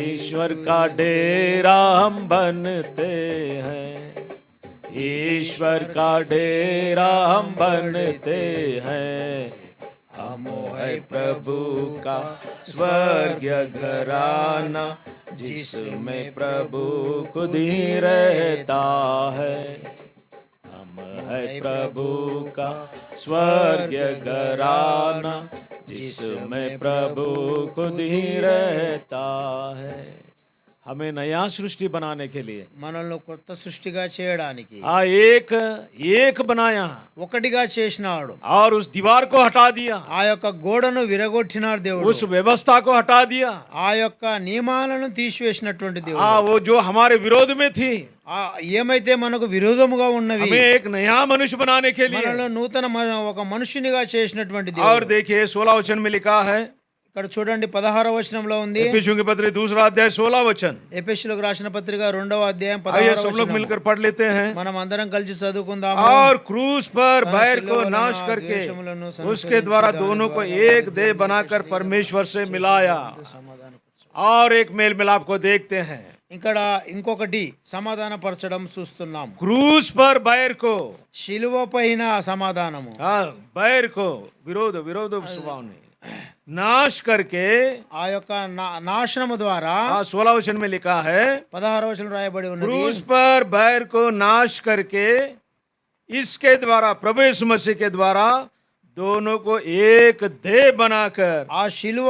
Speaker 1: ईश्वर का डेरा हम बनते हैं, ईश्वर का डेरा हम बनते हैं, हम है प्रभु का स्वर्गीय घराना, जिसमें प्रभु खुद ही रहता है, हम है प्रभु का स्वर्गीय घराना, जिसमें प्रभु खुद ही रहता है। हमें नया सृष्टि बनाने के लिए
Speaker 2: మనల్ని కొత్త సృష్టిగా చేయడానికి
Speaker 1: एक बनाया
Speaker 2: ఒకటిగా చేసినాడు.
Speaker 1: और उस दीवार को हटा दिया,
Speaker 2: ఆ యొక్క గోడను విరగొట్టినాడు దేవుడు.
Speaker 1: उस व्यवस्था को हटा दिया,
Speaker 2: ఆ యొక్క నియమాలను తీసివేసినటువంటి దేవుడు.
Speaker 1: वो जो हमारे विरोध में थी,
Speaker 2: ఏమైతే మనకు విరోధముగా ఉన్నవి
Speaker 1: हमें एक नया मनुष्य बनाने के लिए।
Speaker 2: మనలో నూతన ఒక మనుషునిగా చేసినటువంటి
Speaker 1: और
Speaker 2: దేవుడు.
Speaker 1: देखिए 16 वचन में लिखा है,
Speaker 2: ఇక్కడ చూడండి 16వ వచనంలో ఉంది.
Speaker 1: एफिसियों के पत्र दूसरा अध्याय 16 वचन।
Speaker 2: ఎఫెసీయులకు రాసిన పత్రిక 2వ అధ్యాయం
Speaker 1: आइए
Speaker 2: 16వ
Speaker 1: सब लोग
Speaker 2: వచనం.
Speaker 1: मिलकर पढ़ लेते हैं।
Speaker 2: మనం అందరం కలిసి చదువుకుందాము.
Speaker 1: और क्रूस पर
Speaker 2: तन
Speaker 1: बैर को
Speaker 2: सिलवलन
Speaker 1: नाश करके
Speaker 2: द्वेषमुలను
Speaker 1: उसके द्वारा
Speaker 2: संहరించి
Speaker 1: दोनों को
Speaker 2: दानि
Speaker 1: एक
Speaker 2: द्वारा
Speaker 1: देह
Speaker 2: దేవుని
Speaker 1: बनाकर
Speaker 2: శరీరం
Speaker 1: परमेश्वर से मिलाया।
Speaker 2: సమాధానపరచు.
Speaker 1: और एक मेल मिलाप को देखते हैं।
Speaker 2: ఇక్కడ ఇంకొకటి సమాధానపరచడం చూస్తున్నాం.
Speaker 1: क्रूस पर बैर को,
Speaker 2: శిలువ పైన సమాధానము,
Speaker 1: हाँ, बैर को विरोध स्वभाव ने नाश करके,
Speaker 2: ఆ యొక్క నాశనము ద్వారా
Speaker 1: 16 वचन में लिखा है
Speaker 2: 16వ వచనం రాయబడి ఉన్నది.
Speaker 1: क्रूस पर बैर को नाश करके इसके द्वारा, प्रभु यीशु मसीह के द्वारा दोनों को एक देह बनाकर,
Speaker 2: ఆ శిలువ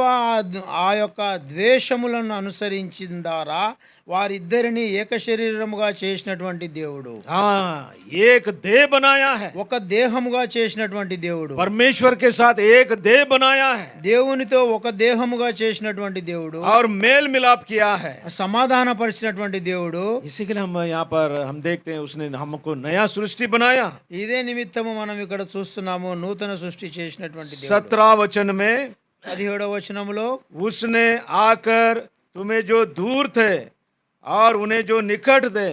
Speaker 2: ఆ యొక్క ద్వేషములను అనుసరించిన ద్వారా వారిద్దరిని ఏక శరీరముగా చేసినటువంటి దేవుడు,
Speaker 1: हाँ, एक देह बनाया है।
Speaker 2: ఒక దేహముగా చేసినటువంటి దేవుడు,
Speaker 1: परमेश्वर के साथ एक देह बनाया है
Speaker 2: దేవునితో ఒక దేహముగా చేసినటువంటి దేవుడు,
Speaker 1: और मेल मिलाप किया है।
Speaker 2: సమాధానపరిచినటువంటి దేవుడు.
Speaker 1: इसी के लिए हम यहाँ पर हम देखते हैं उसने हमको नया सृष्टि बनाया।
Speaker 2: ఇదే నిమిత్తము మనం ఇక్కడ చూస్తున్నాము నూతన సృష్టి చేసినటువంటి దేవుడు.
Speaker 1: 17 वचन में
Speaker 2: 17వ వచనములో
Speaker 1: उसने आकर तुम्हें जो दूर थे और उन्हें जो निकट थे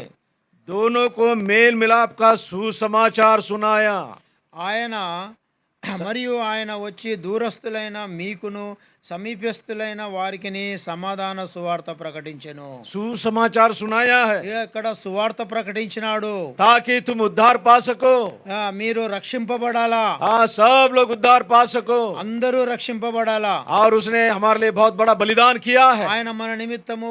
Speaker 1: दोनों को मेल मिलाप का सुसमाचार सुनाया।
Speaker 2: ఆయన మరియు ఆయన వచ్చి దూరస్తులైన మీకును సమీపస్తులైన వారికిని సమాధాన సువార్త ప్రకటించెను.
Speaker 1: सुसमाचार सुनाया है
Speaker 2: ఇక్కడ సువార్త ప్రకటించినాడు.
Speaker 1: ताकि तुम उद्धार पा सको।
Speaker 2: మీరు రక్షింపబడాలా,
Speaker 1: हाँ, सब लोग उद्धार पा सको।
Speaker 2: అందరూ రక్షింపబడాలా.
Speaker 1: और उसने हमारे लिए बहुत बड़ा बलिदान किया है।
Speaker 2: ఆయన మన నిమిత్తము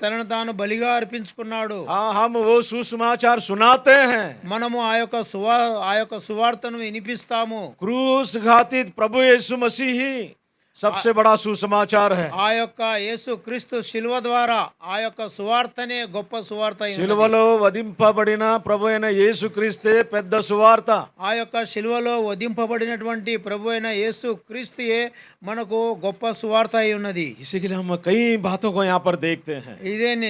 Speaker 2: తనను తాను బలిగా అర్పించుకున్నాడు.
Speaker 1: हाँ, हम वो सुसमाचार सुनाते हैं।
Speaker 2: మనము ఆ యొక్క సువార్తను వినిపిస్తాము.
Speaker 1: क्रूस घातित प्रभु यीशु मसीह ही सबसे बड़ा सुसमाचार है।
Speaker 2: ఆ యొక్క యేసు క్రీస్తు శిలువ ద్వారా ఆ యొక్క సువార్తనే గొప్ప సువార్త అయి ఉన్నది.
Speaker 1: సిలువలో వధింపబడిన ప్రభు అయిన యేసు క్రీస్తే పెద్ద సువార్త।
Speaker 2: ఆ యొక్క శిలువలో వధింపబడినటువంటి ప్రభు అయిన యేసు క్రీస్తుయే మనకు గొప్ప సువార్త అయి ఉన్నది.
Speaker 1: इसी के लिए हम कई बातों को यहाँ पर देखते हैं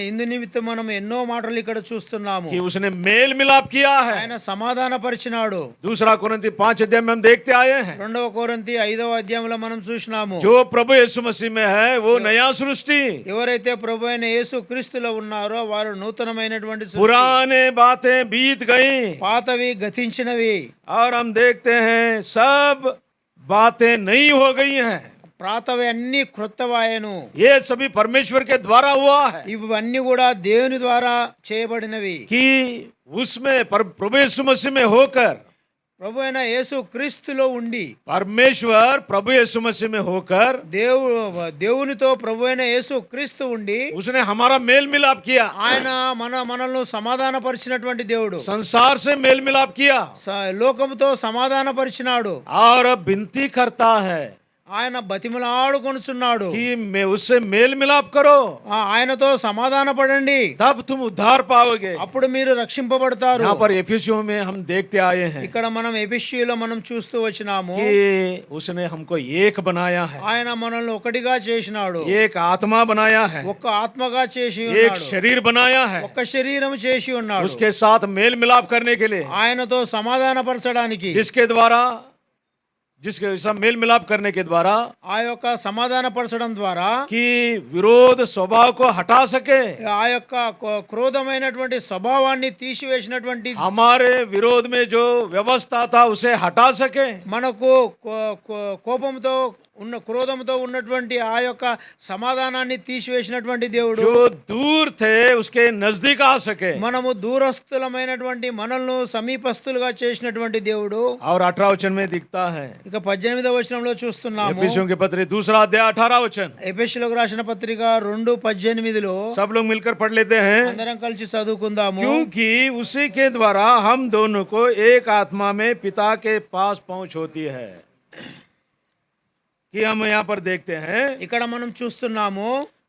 Speaker 2: ఇందు నిమిత్తం మనం ఎన్నో మాటలు ఇక్కడ చూస్తున్నాము.
Speaker 1: कि उसने मेल मिलाप किया है।
Speaker 2: ఆయన సమాధాన పరిచినాడు.
Speaker 1: दूसरा कोरिन्थी 5 अध्याय में हम देखते आए हैं
Speaker 2: 2వ కొరింథీ 5వ అధ్యాయంలో మనం చూసినాము.
Speaker 1: जो प्रभु यीशु मसीह में है वो नया सृष्टि।
Speaker 2: ఎవరైతే ప్రభు అయిన యేసు క్రీస్తులో ఉన్నారో వారు నూతనమైనటువంటి సృష్టి.
Speaker 1: पुराने बातें बीत गई
Speaker 2: పాతవి గతించినవి,
Speaker 1: और हम देखते हैं सब बातें नई हो गई हैं।
Speaker 2: పాతవి అన్ని క్రొత్తవాయను.
Speaker 1: ये सभी परमेश्वर के द्वारा हुआ है
Speaker 2: ఇవన్నీ కూడా దేవుని ద్వారా చేయబడినవి.
Speaker 1: कि उसमें प्रभु यीशु मसीह में होकर,
Speaker 2: ప్రభు అయిన యేసు క్రీస్తులో ఉండి,
Speaker 1: परमेश्वर प्रभु यीशु मसीह में होकर
Speaker 2: దేవునితో ప్రభు అయిన యేసు క్రీస్తు ఉండి
Speaker 1: उसने हमारा मेल मिलाप किया।
Speaker 2: ఆయన మనల్ని సమాధానపరిచినటువంటి దేవుడు.
Speaker 1: संसार से मेल मिलाप किया
Speaker 2: లోకముతో సమాధానపరిచినాడు.
Speaker 1: और विनती करता है
Speaker 2: ఆయన బతిమలాడుకొనుచున్నాడు
Speaker 1: कि मैं उससे मेल मिलाप करो,
Speaker 2: ఆయనతో సమాధాన పడండి,
Speaker 1: तब तुम उद्धार पाओगे।
Speaker 2: అప్పుడు మీరు రక్షింపబడతారు.
Speaker 1: यहाँ पर एफिसियों में हम देखते आए हैं
Speaker 2: ఇక్కడ మనం ఎఫెసీయులో మనం చూస్తూ వచ్చినాము.
Speaker 1: कि उसने हमको एक बनाया है,
Speaker 2: ఆయన మనల్ని ఒకటిగా చేసినాడు,
Speaker 1: एक आत्मा बनाया है,
Speaker 2: ఒక్క ఆత్మగా చేసి
Speaker 1: एक
Speaker 2: ఉన్నాడు,
Speaker 1: शरीर बनाया है,
Speaker 2: ఒక్క శరీరం చేసి ఉన్నాడు.
Speaker 1: उसके साथ मेल मिलाप करने के लिए,
Speaker 2: ఆయనతో సమాధానపరచడానికి,
Speaker 1: जिसके सब मेल मिलाप करने के द्वारा
Speaker 2: ఆ యొక్క సమాధానపరచడం ద్వారా
Speaker 1: कि विरोध स्वभाव को हटा सके,
Speaker 2: ఆ యొక్క క్రోధమైనటువంటి స్వభావాన్ని తీసివేసినటువంటి,
Speaker 1: हमारे विरोध में जो व्यवस्था था उसे हटा सके,
Speaker 2: మనకు కోపంతో క్రోధంతో ఉన్నటువంటి ఆ యొక్క సమాధానాన్ని తీసివేసినటువంటి దేవుడు,
Speaker 1: जो दूर थे उसके नजदीक आ सके।
Speaker 2: మనము దూరస్థులమైనటువంటి మనల్ని సమీపస్తులుగా చేసినటువంటి దేవుడు.
Speaker 1: और 18 वचन में दिखता है,
Speaker 2: ఇక 18వ వచనంలో చూస్తున్నాము.
Speaker 1: एफिसियों के पत्र दूसरा अध्याय 18 वचन,
Speaker 2: ఎఫెసీయులకు రాసిన పత్రిక 2:18లో
Speaker 1: सब लोग मिलकर पढ़ लेते हैं।
Speaker 2: అందరం కలిసి చదువుకుందాము.
Speaker 1: क्योंकि उसी के द्वारा हम दोनों को एक आत्मा में पिता के पास पहुंच होती है। कि हम यहाँ पर देखते हैं
Speaker 2: ఇక్కడ మనం చూస్తున్నాము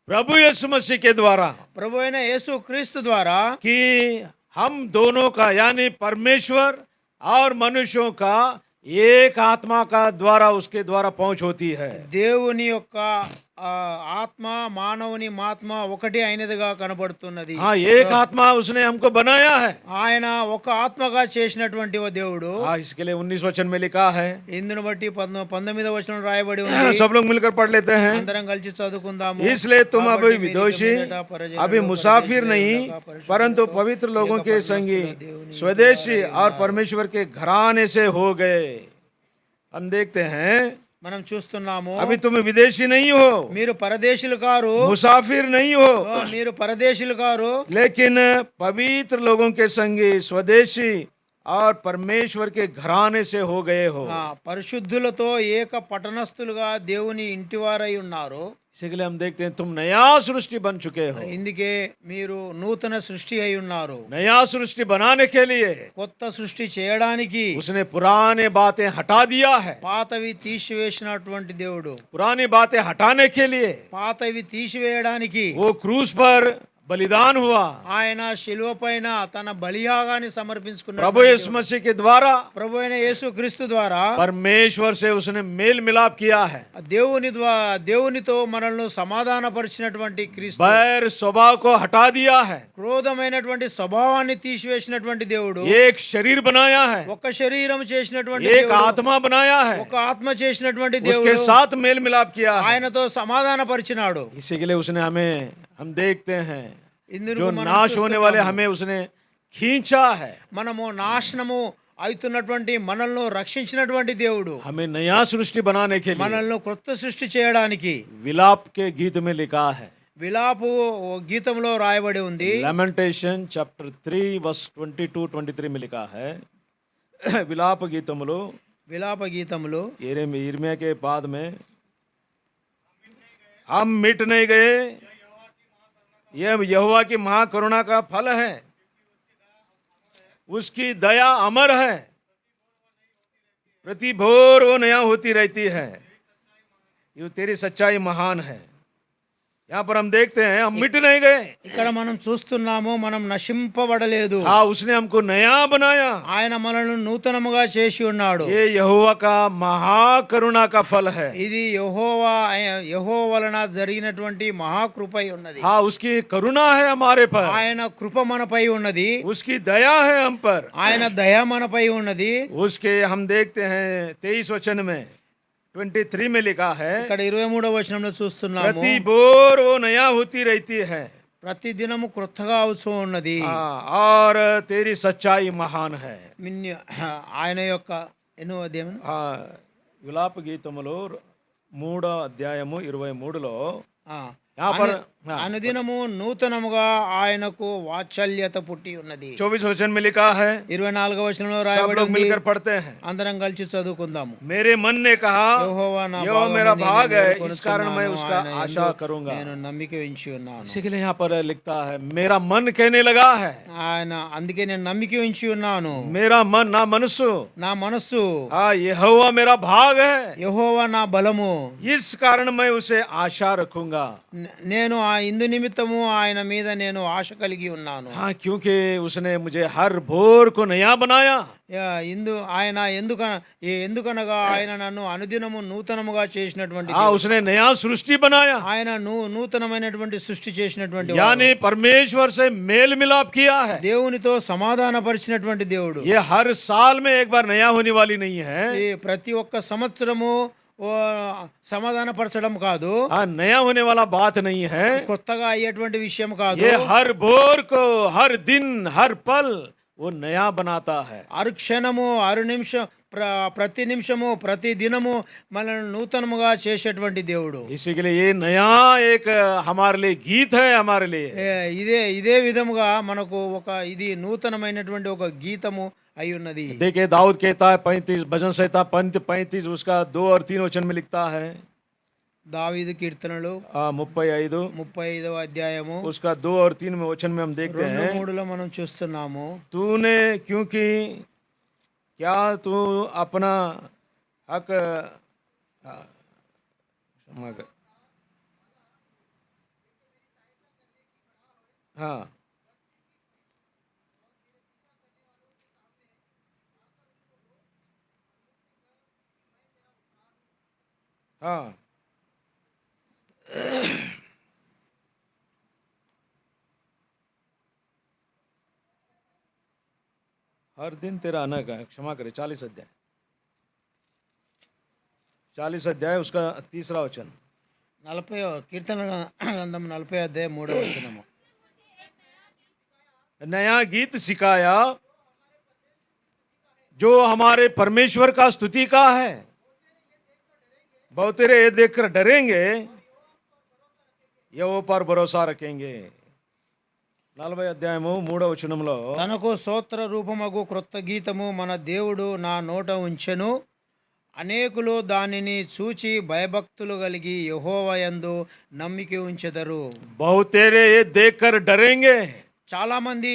Speaker 1: प्रभु यीशु मसीह के द्वारा
Speaker 2: ప్రభు అయిన యేసు క్రీస్తు ద్వారా
Speaker 1: कि हम दोनों का यानी परमेश्वर और मनुष्यों का एक आत्मा का द्वारा उसके द्वारा पहुंच होती है।
Speaker 2: దేవుని యొక్క ఆత్మ మానవుని మాత్మ ఒకటి అయినదిగా కనబడుతున్నది.
Speaker 1: हाँ, एक आत्मा उसने हमको बनाया है।
Speaker 2: ఆయన ఒక ఆత్మగా చేసినటువంటి ఓ దేవుడు.
Speaker 1: हाँ, इसके लिए 19 वचन में लिखा है।
Speaker 2: ఇందును బట్టి 19వ వచనం రాయబడి ఉంది.
Speaker 1: सब लोग मिलकर पढ़ लेते हैं।
Speaker 2: అందరం కలిసి చదువుకుందాము.
Speaker 1: इसलिए तुम अभी
Speaker 2: కాబట్టి మీరు
Speaker 1: विदोषी,
Speaker 2: మీదట పరజనులు,
Speaker 1: अभी मुसाफिर
Speaker 2: పరదేశులు,
Speaker 1: नहीं,
Speaker 2: ఉండగా పరిశుద్ధులతో,
Speaker 1: परंतु पवित्र लोगों
Speaker 2: లేక
Speaker 1: के
Speaker 2: పరమస్తుల
Speaker 1: संगी,
Speaker 2: దేవుని
Speaker 1: स्वदेशी
Speaker 2: ఇంటివారై
Speaker 1: और
Speaker 2: ఉన్నారు.
Speaker 1: परमेश्वर के घराने से हो गए। हम देखते हैं,
Speaker 2: మనం చూస్తున్నాము.
Speaker 1: अभी तुम विदेशी नहीं हो,
Speaker 2: మీరు పరదేశులు కారు.
Speaker 1: मुसाफिर नहीं हो,
Speaker 2: మీరు పరదేశులు కారు.
Speaker 1: लेकिन पवित्र लोगों के संगी, स्वदेशी और परमेश्वर के घराने से हो गए हो।
Speaker 2: పరిశుద్ధులతో ఏక పట్టణస్థులుగా దేవుని ఇంటివారై ఉన్నారు.
Speaker 1: इसलिए हम देखते हैं तुम नया सृष्टि बन चुके हो।
Speaker 2: ఇందుకే మీరు నూతన సృష్టి అయి ఉన్నారు.
Speaker 1: नया सृष्टि बनाने के लिए
Speaker 2: కొత్త సృష్టి చేయడానికి
Speaker 1: उसने पुराने बातें हटा दिया है।
Speaker 2: పాతవి తీసివేసినటువంటి దేవుడు.
Speaker 1: पुरानी बातें हटाने के लिए
Speaker 2: పాతవి తీసివేయడానికి
Speaker 1: वो क्रूस पर बलिदान हुआ।
Speaker 2: ఆయన శిలువ పైన తన బలియాగాన్ని సమర్పించుకున్నాడు.
Speaker 1: प्रभु यीशु मसीह के द्वारा
Speaker 2: ప్రభు అయిన యేసు క్రీస్తు ద్వారా
Speaker 1: परमेश्वर से उसने मेल मिलाप किया है।
Speaker 2: దేవునితో మనల్ని సమాధానపరిచినటువంటి క్రీస్తు
Speaker 1: बैर स्वभाव को हटा दिया है।
Speaker 2: క్రోధమైనటువంటి స్వభావాన్ని తీసివేసినటువంటి దేవుడు.
Speaker 1: एक शरीर बनाया है,
Speaker 2: ఒక శరీరం చేసినటువంటి
Speaker 1: एक
Speaker 2: దేవుడు,
Speaker 1: आत्मा बनाया है,
Speaker 2: ఒక ఆత్మ చేసినటువంటి
Speaker 1: उसके
Speaker 2: దేవుడు
Speaker 1: साथ मेल मिलाप किया है।
Speaker 2: ఆయనతో సమాధానపరిచినాడు.
Speaker 1: इसी के लिए उसने हम देखते हैं
Speaker 2: ఇందుకు
Speaker 1: जो
Speaker 2: మనం
Speaker 1: नाश होने वाले
Speaker 2: చూస్తున్నాము.
Speaker 1: हमें उसने खींचा है।
Speaker 2: మనము నాశనము అవుతున్నటువంటి మనల్ని రక్షించినటువంటి దేవుడు
Speaker 1: हमें नया सृष्टि बनाने के लिए
Speaker 2: మనల్ని కొత్త సృష్టి చేయడానికి
Speaker 1: विलाप के गीत में लिखा है।
Speaker 2: విలాపు గీతంలో రాయబడి ఉంది.
Speaker 1: लैमेंटेशन चैप्टर 3 वर्स 22-23 में लिखा है। विलाप गीतमुलो
Speaker 2: విలాప గీతములు
Speaker 1: यिर्मयाह के बाद में हम मिट नहीं गए, यह यहोवा की महाकरुणा का फल है, उसकी दया अमर है, प्रति भोर वो नया होती रहती है, ये तेरी सच्चाई महान है। यहाँ पर हम देखते हैं हम मिट नहीं गए।
Speaker 2: ఇక్కడ మనం చూస్తున్నాము మనం నశింపబడలేదు.
Speaker 1: हाँ, उसने हमको नया बनाया।
Speaker 2: ఆయన మనల్ని నూతనముగా చేసి ఉన్నాడు.
Speaker 1: ये यहोवा का महाकरुणा का फल है।
Speaker 2: ఇది యెహోవా వలన జరిగినటువంటి మహాకృపై ఉన్నది.
Speaker 1: हाँ, उसकी करुणा है हमारे पर,
Speaker 2: ఆయన కృప మనపై ఉన్నది.
Speaker 1: उसकी दया है हम पर।
Speaker 2: ఆయన దయ మనపై ఉన్నది.
Speaker 1: उसके हम देखते हैं 23 वचन में 23 में लिखा है,
Speaker 2: ఇక్కడ 23వ వచనంలో చూస్తున్నాము.
Speaker 1: प्रति बोर वो नया होती रहती है।
Speaker 2: ప్రతి దినము క్రొత్తగా అవుతూ ఉన్నది.
Speaker 1: हाँ, और तेरी सच्चाई महान है।
Speaker 2: ఆయన యొక్క ఎన్నో అధ్యాయం
Speaker 1: हाँ, విలాప గీతములో 3వ అధ్యాయము 23లో यहाँ पर
Speaker 2: అనుదినము నూతనముగా ఆయనకు వాత్సల్యత పుట్టి ఉన్నది.
Speaker 1: 24 वचन में लिखा है,
Speaker 2: 24వ వచనంలో
Speaker 1: सब
Speaker 2: రాయబడి
Speaker 1: लोग
Speaker 2: ఉంది.
Speaker 1: मिलकर पढ़ते हैं।
Speaker 2: అందరం కలిసి చదువుకుందాము.
Speaker 1: मेरे मन ने कहा
Speaker 2: యెహోవా నా
Speaker 1: यो
Speaker 2: భాగమని
Speaker 1: मेरा
Speaker 2: నేను
Speaker 1: भाग है,
Speaker 2: వేడుకొనుచున్నాను.
Speaker 1: इस कारण मैं उसका
Speaker 2: ఆయన
Speaker 1: आशा
Speaker 2: యందు
Speaker 1: करूंगा।
Speaker 2: నేను నమ్మిక ఉంచి ఉన్నాను.
Speaker 1: इसी के लिए यहाँ पर लिखता है मेरा मन कहने लगा है,
Speaker 2: ఆయన అందుకే నేను నమ్మిక ఉంచి ఉన్నాను.
Speaker 1: मेरा मन ना मनुष्य,
Speaker 2: నా మనస్సు
Speaker 1: हाँ यहोवा मेरा भाग है,
Speaker 2: యెహోవా నా బలము.
Speaker 1: इस कारण मैं उसे आशा रखूंगा।
Speaker 2: నేను ఆ ఇందు నిమిత్తము ఆయన మీద నేను ఆశ కలిగి ఉన్నాను.
Speaker 1: हाँ, क्योंकि उसने मुझे हर भोर को नया बनाया।
Speaker 2: ఆయన ఎందుకనగా ఆయన నన్ను అనుదినము నూతనముగా చేసినటువంటి
Speaker 1: हाँ, उसने नया सृष्टि बनाया,
Speaker 2: ఆయన నూతనమైనటువంటి సృష్టి చేసినటువంటి వాడు.
Speaker 1: यानी परमेश्वर से मेल मिलाप किया है।
Speaker 2: దేవునితో సమాధానపరిచినటువంటి దేవుడు.
Speaker 1: ये हर साल में एक बार नया होने वाली नहीं है।
Speaker 2: ఈ ప్రతి ఒక్క సంవత్సరము సమాధానపరచడం కాదు,
Speaker 1: हाँ, नया होने वाला बात नहीं है।
Speaker 2: కొత్తగా అయ్యేటువంటి విషయం కాదు.
Speaker 1: ये हर भोर को, हर दिन, हर पल वो नया बनाता है।
Speaker 2: అరు క్షణము అరు నిమిషం ప్రతి నిమిషము ప్రతి దినము మనల్ని నూతనముగా చేసేటువంటి దేవుడు.
Speaker 1: इसी के लिए ये नया एक हमारे लिए गीत है, हमारे लिए।
Speaker 2: ఇదే విధముగా మనకు ఇది నూతనమైనటువంటి ఒక గీతము అయి ఉన్నది.
Speaker 1: देखिए दाऊद कहता है 35 भजन संहिता 35 उसका 2 और 3 वचन में लिखता है।
Speaker 2: దావీదు కీర్తనలు
Speaker 1: 35
Speaker 2: అధ్యాయము
Speaker 1: उसका 2 और 3 में वचन में हम देखते हैं,
Speaker 2: 2-3లో మనం చూస్తున్నాము.
Speaker 1: तूने क्योंकि क्या तू अपना हक क्षमा कर, हाँ हाँ हर दिन तेरा अनग है, क्षमा करे। 40 अध्याय, 40 अध्याय उसका 3रा वचन।
Speaker 2: 40 కీర్తన గ్రంథం 40 అధ్యాయం 3వ వచనము.
Speaker 1: नया गीत सिखाया जो हमारे परमेश्वर का स्तुति का है। बहुत तेरे ये देखकर डरेंगे, यहोवा पर भरोसा रखेंगे। 40 అధ్యాయము 3వ వచనంలో
Speaker 2: తనకు స్తోత్ర రూపమగు క్రొత్త గీతము మన దేవుడు నా నోట ఉంచెను. అనేకులు దానిని చూచి భయభక్తులు కలిగి యెహోవా యందు నమ్మిక ఉంచెదరు.
Speaker 1: बहुत तेरे ये देखकर डरेंगे।
Speaker 2: చాలా మంది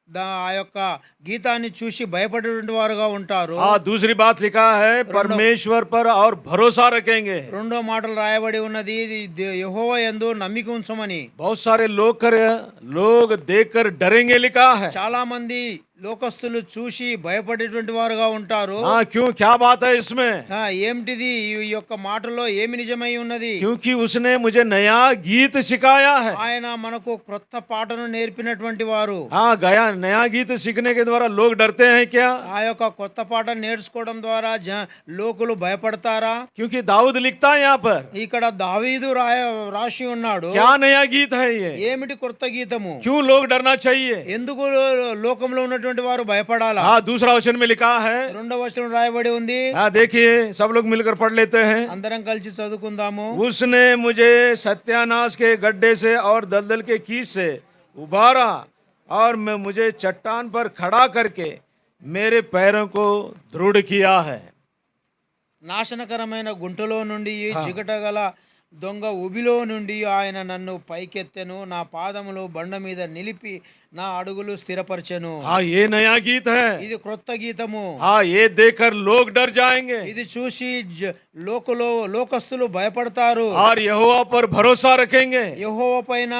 Speaker 2: ఆ యొక్క గీతాన్ని చూసి భయపడేటువంటి వారుగా ఉంటారు.
Speaker 1: हाँ, दूसरी बात लिखा है परमेश्वर पर और भरोसा रखेंगे।
Speaker 2: రెండో మాటలు రాయబడి ఉన్నది యెహోవా యందు నమ్మిక ఉంచమని.
Speaker 1: बहुत सारे लोग देखकर डरेंगे लिखा है।
Speaker 2: చాలా మంది లోకస్తులు చూసి భయపడేటువంటి వారుగా ఉంటారు.
Speaker 1: हाँ, क्यों, क्या बात है इसमें?
Speaker 2: ఏమిటిది ఈ యొక్క మాటలో ఏమి నిజమై ఉన్నది?
Speaker 1: क्योंकि उसने मुझे नया गीत सिखाया है।
Speaker 2: ఆయన మనకు క్రొత్త పాటను నేర్పినటువంటి వారు.
Speaker 1: हाँ, गया नया गीत सीखने के द्वारा लोग डरते हैं क्या?
Speaker 2: ఆ యొక్క కొత్త పాట నేర్చుకోవడం ద్వారా లోకులు భయపడతారా?
Speaker 1: क्योंकि दाऊद लिखता है यहाँ पर।
Speaker 2: ఇక్కడ దావీదు రాసి ఉన్నాడు.
Speaker 1: क्या नया गीत है ये?
Speaker 2: ఏమిటి కొత్త గీతము?
Speaker 1: क्यों लोग डरना चाहिए?
Speaker 2: ఎందుకు లోకంలో ఉన్నటువంటి వారు భయపడాలా?
Speaker 1: हाँ, दूसरा वचन में लिखा है।
Speaker 2: రెండవ వచనం రాయబడి ఉంది.
Speaker 1: हाँ, देखिए, सब लोग मिलकर पढ़ लेते हैं।
Speaker 2: అందరం కలిసి చదువుకుందాము.
Speaker 1: उसने मुझे सत्यानाश के गड्ढे से और दलदल के कीच से उबारा और मैं मुझे चट्टान पर खड़ा करके मेरे पैरों को दृढ़ किया है।
Speaker 2: నాశనకరమైన గుంటలో నుండి జిగటగల దొంగ ఉబిలో నుండి ఆయన నన్ను పైకెత్తెను. నా పాదములు బండ మీద నిలిపి నా అడుగులు స్థిరపరచెను.
Speaker 1: हाँ, ये नया गीत है।
Speaker 2: ఇది క్రొత్త గీతము.
Speaker 1: हाँ, ये देखकर लोग डर जाएंगे
Speaker 2: ఇది చూసి లోకస్తులు భయపడతారు.
Speaker 1: और यहोवा पर भरोसा रखेंगे।
Speaker 2: యెహోవా పైన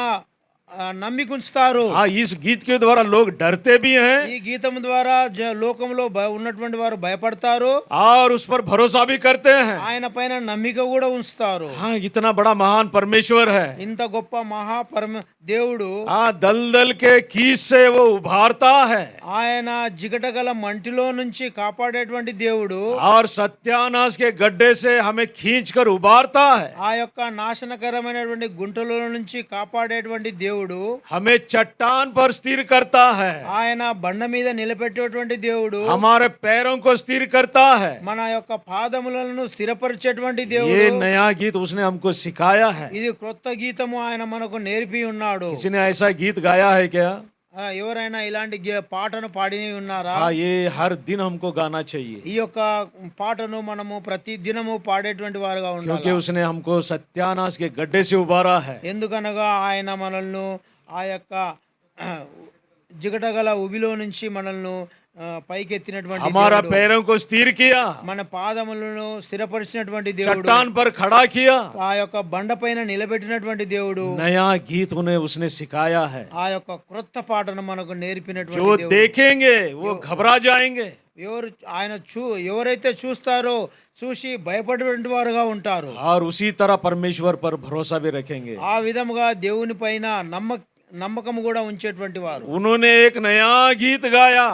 Speaker 2: నమ్మిక ఉంచుతారు.
Speaker 1: हाँ, इस गीत के द्वारा लोग डरते भी हैं
Speaker 2: ఈ గీతం ద్వారా లోకంలో ఉన్నటువంటి వారు భయపడతారు.
Speaker 1: और उस पर भरोसा भी करते हैं।
Speaker 2: ఆయన పైన నమ్మిక కూడా ఉంచుతారు.
Speaker 1: हाँ, इतना बड़ा महान परमेश्वर है।
Speaker 2: ఇంత గొప్ప దేవుడు
Speaker 1: हाँ, दलदल के कीच से वो उभारता है
Speaker 2: ఆయన జిగటగల మంటిలో నుంచి కాపాడేటువంటి దేవుడు.
Speaker 1: और सत्यानाश के गड्ढे से हमें खींचकर उबारता है।
Speaker 2: ఆ యొక్క నాశనకరమైనటువంటి గుంటలో నుంచి కాపాడేటువంటి దేవుడు
Speaker 1: हमें चट्टान पर स्थिर करता है।
Speaker 2: ఆయన బండ మీద నిలబెట్టేటువంటి దేవుడు.
Speaker 1: हमारे पैरों को स्थिर करता है।
Speaker 2: మన యొక్క పాదములను స్థిరపరిచేటువంటి దేవుడు.
Speaker 1: ये नया गीत उसने हमको सिखाया है।
Speaker 2: ఇది క్రొత్త గీతము ఆయన మనకు నేర్పి ఉన్నాడు.
Speaker 1: किसी ने ऐसा गीत गाया है क्या?
Speaker 2: ఎవరైనా ఇలాంటి పాటను పాడి ఉన్నారా?
Speaker 1: हाँ, ये हर दिन हमको गाना चाहिए
Speaker 2: ఈ యొక్క పాటను మనము ప్రతి దినము పాడేటువంటి వారుగా
Speaker 1: क्योंकि
Speaker 2: ఉండాలి.
Speaker 1: उसने हमको सत्यानाश के गड्ढे से उबारा है।
Speaker 2: ఎందుకనగా ఆయన మనల్ని ఆ యొక్క జిగటగల ఉబిలో నుంచి మనల్ని పైకెత్తినటువంటి
Speaker 1: हमारा
Speaker 2: దేవుడు.
Speaker 1: पैरों को स्थिर किया,
Speaker 2: మన పాదములను స్థిరపరిచినటువంటి దేవుడు.
Speaker 1: चट्टान पर खड़ा किया।
Speaker 2: ఆ యొక్క బండ పైన నిలబెట్టినటువంటి దేవుడు.
Speaker 1: नया गीत उन्हें उसने सिखाया है।
Speaker 2: ఆ యొక్క క్రొత్త పాటను మనకు నేర్పినటువంటి
Speaker 1: जो
Speaker 2: దేవుడు.
Speaker 1: देखेंगे वो घबरा जाएंगे
Speaker 2: ఎవరైతే చూస్తారో చూసి భయపడేటువంటి వారుగా ఉంటారు.
Speaker 1: और उसी तरह परमेश्वर पर भरोसा भी रखेंगे।
Speaker 2: ఆ విధముగా దేవుని పైన నమ్మకం కూడా ఉంచేటువంటి వారు.
Speaker 1: उन्होंने एक नया गीत गाया।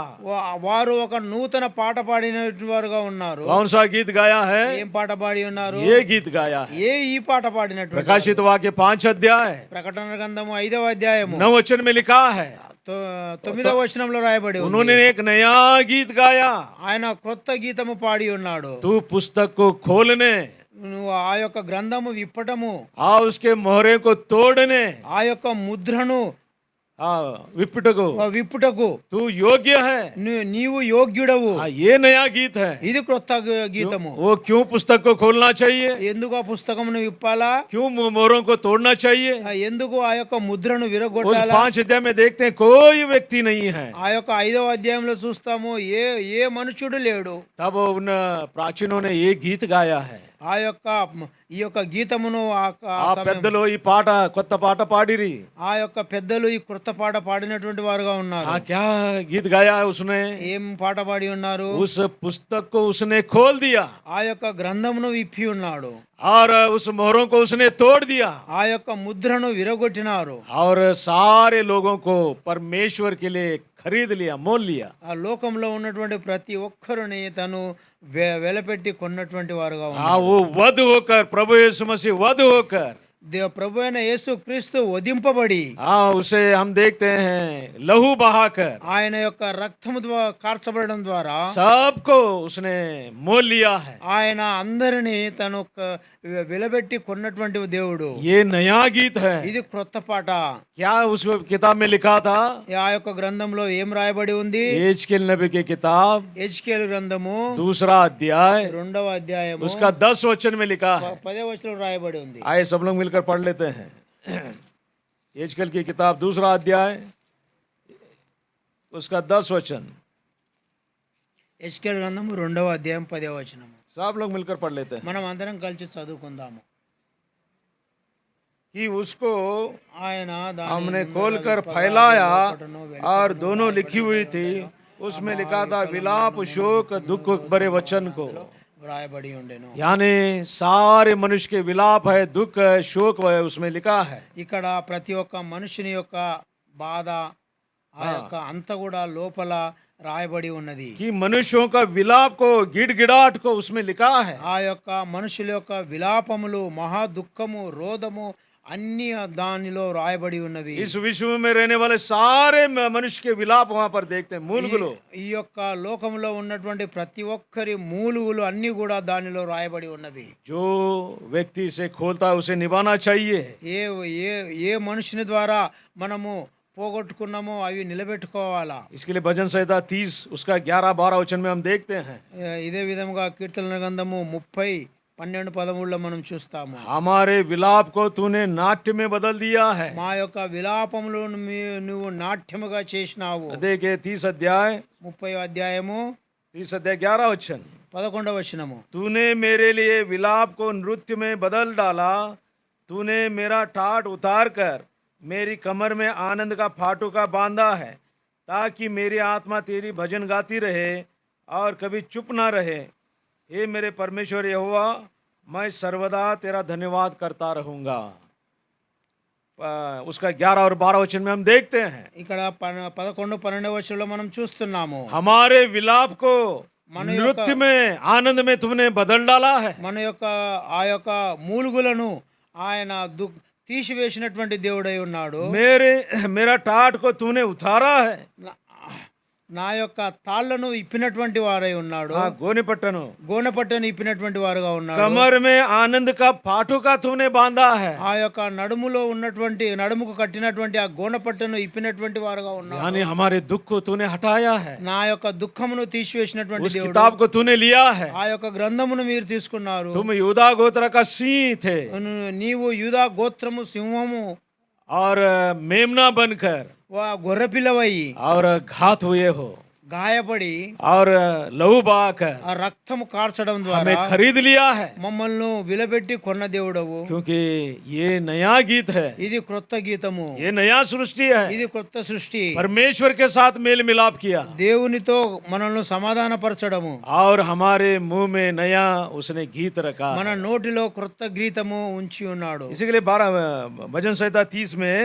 Speaker 2: వారు ఒక నూతన పాట పాడినటువంటి వారుగా ఉన్నారు.
Speaker 1: कौन सा गीत गाया है?
Speaker 2: ఏం పాట పాడి ఉన్నారు?
Speaker 1: ये गीत गाया है।
Speaker 2: ఈ పాట పాడినటువంటి
Speaker 1: प्रकाशित वाक्य 5 अध्याय
Speaker 2: ప్రకటన గ్రంథము 5వ అధ్యాయము
Speaker 1: 9 वचन में लिखा है।
Speaker 2: 9వ వచనంలో రాయబడి ఉంది.
Speaker 1: उन्होंने एक नया गीत गाया।
Speaker 2: ఆయన క్రొత్త గీతము పాడి ఉన్నాడు.
Speaker 1: तू पुस्तक को खोलने,
Speaker 2: నువ్వు ఆ యొక్క గ్రంథము విప్పటము,
Speaker 1: उसके मोहरे को तोड़ने,
Speaker 2: ఆ యొక్క ముద్రను విప్పుటకు
Speaker 1: तू योग्य है।
Speaker 2: నీవు యోగ్యుడవు.
Speaker 1: ये नया गीत है।
Speaker 2: ఇది క్రొత్త గీతము.
Speaker 1: वो क्यों पुस्तक को खोलना चाहिए?
Speaker 2: ఎందుకు ఆ పుస్తకమును విప్పాలా?
Speaker 1: क्यों मोहरों को तोड़ना चाहिए?
Speaker 2: ఎందుకు ఆ యొక్క ముద్రను
Speaker 1: उस
Speaker 2: విరగొట్టాలా?
Speaker 1: 5 अध्याय में देखते हैं कोई व्यक्ति नहीं है।
Speaker 2: ఆ యొక్క 5వ అధ్యాయంలో చూస్తాము ఏ మనుషుడు లేడు.
Speaker 1: तब उन प्राचीनों ने ये गीत गाया है।
Speaker 2: ఈ యొక్క గీతమును
Speaker 1: పెద్దలు ఈ పాట కొత్త పాట పాడిరి.
Speaker 2: ఆ యొక్క పెద్దలు ఈ క్రొత్త పాట పాడినటువంటి వారుగా ఉన్నారు.
Speaker 1: क्या गीत गाया है उसने?
Speaker 2: ఏం పాట పాడి ఉన్నారు?
Speaker 1: उस पुस्तक को उसने खोल दिया
Speaker 2: ఆ యొక్క గ్రంథమును విప్పి ఉన్నాడు.
Speaker 1: और उस मोहरों को उसने तोड़ दिया
Speaker 2: ఆ యొక్క ముద్రను విరగొట్టినారు.
Speaker 1: और सारे लोगों को परमेश्वर के लिए खरीद लिया, मोल लिया।
Speaker 2: ఆ లోకంలో ఉన్నటువంటి ప్రతి ఒక్కరిని తను వెలపెట్టి కొన్నటువంటి వారుగా
Speaker 1: हाँ,
Speaker 2: ఉన్నారు.
Speaker 1: वो वध होकर, प्रभु यीशु मसीह वध होकर,
Speaker 2: ప్రభు అయిన యేసు క్రీస్తు వధింపబడి
Speaker 1: हाँ, उसे हम देखते हैं लहू बहाकर
Speaker 2: ఆయన యొక్క రక్తము ద్వారా కార్చబడడం ద్వారా
Speaker 1: सबको उसने मोल लिया है।
Speaker 2: ఆయన అందరినీ తను వెలబెట్టి కొన్నటువంటి దేవుడు.
Speaker 1: ये नया गीत है।
Speaker 2: ఇది క్రొత్త పాట.
Speaker 1: क्या उस किताब में लिखा था?
Speaker 2: ఆ యొక్క గ్రంథంలో ఏం రాయబడి ఉంది?
Speaker 1: एजकेल नबी की किताब
Speaker 2: హెజ్కేలు గ్రంథము
Speaker 1: 2 अध्याय
Speaker 2: 2వ అధ్యాయము
Speaker 1: उसका 10 वचन में लिखा है।
Speaker 2: 10వ వచనంలో రాయబడి ఉంది.
Speaker 1: आइए सब लोग मिलकर पढ़ लेते हैं। एजकेल की किताब 2 अध्याय उसका 10 वचन,
Speaker 2: హెజ్కేలు గ్రంథము 2వ అధ్యాయం 10వ వచనము.
Speaker 1: सब लोग मिलकर पढ़ लेते हैं
Speaker 2: మనం అందరం కలిసి చదువుకుందాము.
Speaker 1: कि उसको
Speaker 2: ఆయన
Speaker 1: हमने खोलकर फैलाया और दोनों लिखी हुई थी, उसमें लिखा था विलाप, शोक, दुख भरे वचन को।
Speaker 2: వ్రాయబడి ఉండెను.
Speaker 1: यानी सारे मनुष्य के विलाप है, दुख है, शोक है, उसमें लिखा है।
Speaker 2: ఇక్కడ ప్రతి ఒక్క మనుషుని యొక్క బాధ ఆ యొక్క అంత కూడా లోపల రాయబడి ఉన్నది.
Speaker 1: कि मनुष्यों का विलाप को, गिड़गिड़ाहट को उसमें लिखा है।
Speaker 2: ఆ యొక్క మనుషుల యొక్క విలాపములు, మహా దుఃఖము, రోదము అన్ని దానిలో రాయబడి ఉన్నవి.
Speaker 1: इस विश्व में रहने वाले सारे मनुष्य के विलाप वहां पर देखते हैं, मूलगुलो।
Speaker 2: ఈ యొక్క లోకంలో ఉన్నటువంటి ప్రతి ఒక్కరి మూలుగులు అన్ని కూడా దానిలో రాయబడి ఉన్నవి.
Speaker 1: जो व्यक्ति इसे खोलता है उसे निभाना चाहिए।
Speaker 2: ఏ ఏ ఏ మనుషుని ద్వారా మనము పోగొట్టుకున్నామో అవి నిలబెట్టుకోవాలా.
Speaker 1: इसके लिए भजन संहिता 30 उसका 11-12 वचन में हम देखते हैं।
Speaker 2: ఇదే విధంగా కీర్తన గ్రంథము 30:12-13 మనం చూస్తాము.
Speaker 1: हमारे विलाप को तूने नाट्य में बदल दिया है।
Speaker 2: మా యొక్క విలాపములను నువ్వు నాట్యముగా చేసినావు.
Speaker 1: देखिए 30 अध्याय
Speaker 2: 30వ అధ్యాయము
Speaker 1: 30 अध्याय 11 वचन,
Speaker 2: 11వ వచనము.
Speaker 1: तूने मेरे लिए विलाप को नृत्य में बदल डाला, तूने मेरा ठाट उतार कर मेरी कमर में आनंद का फाटुका बांधा है, ताकि मेरी आत्मा तेरी भजन गाती रहे और कभी चुप ना रहे। हे मेरे परमेश्वर यहोवा, मैं सर्वदा तेरा धन्यवाद करता रहूँगा। उसका 11 और 12 वचन में हम देखते हैं
Speaker 2: ఇక్కడ 11-12 వచనంలో మనం చూస్తున్నాము.
Speaker 1: हमारे विलाप को नृत्य में, आनंद में तुमने बदल डाला है।
Speaker 2: మన యొక్క ఆ యొక్క మూలుగులను ఆయన తీసివేసినటువంటి దేవుడై ఉన్నాడు.
Speaker 1: मेरा टाट को तूने उतारा है।
Speaker 2: నా యొక్క తాళ్లను ఇప్పినటువంటి వారై ఉన్నాడు. గోనెపట్టను ఇప్పినటువంటి వారుగా ఉన్నాడు.
Speaker 1: कमर में आनंद का फाटुका तूने बांधा है।
Speaker 2: ఆ యొక్క నడుముకు కట్టినటువంటి ఆ గోనెపట్టను ఇప్పినటువంటి వారుగా ఉన్నాడు.
Speaker 1: यानी हमारे दुख को तूने हटाया है।
Speaker 2: నా యొక్క దుఃఖమును తీసివేసినటువంటి
Speaker 1: उस
Speaker 2: దేవుడు.
Speaker 1: किताब को तूने लिया है।
Speaker 2: ఆ యొక్క గ్రంథమును మీరు తీసుకున్నారు.
Speaker 1: तुम यूदा गोत्र का सिंह थे
Speaker 2: నీవు యూదా గోత్రము సింహము
Speaker 1: और मेमना बनकर
Speaker 2: గొర్రెపిల్లవై
Speaker 1: और घात हुए हो
Speaker 2: గాయపడి
Speaker 1: और लहू बहाकर
Speaker 2: ఆ రక్తము కార్చడం ద్వారా
Speaker 1: हमें खरीद लिया है।
Speaker 2: మమ్మల్ని విలబెట్టి కొన్న దేవుడవు.
Speaker 1: क्योंकि ये नया गीत है,
Speaker 2: ఇది క్రొత్త గీతము,
Speaker 1: ये नया सृष्टि है।
Speaker 2: ఇది క్రొత్త సృష్టి.
Speaker 1: परमेश्वर के साथ मेल मिलाप किया
Speaker 2: దేవునితో మనల్ని సమాధానపరచడము.
Speaker 1: और हमारे मुंह में नया उसने गीत रखा।
Speaker 2: మన నోటిలో క్రొత్త గీతము ఉంచి ఉన్నాడు.
Speaker 1: इसी के लिए 12 भजन संहिता 30 में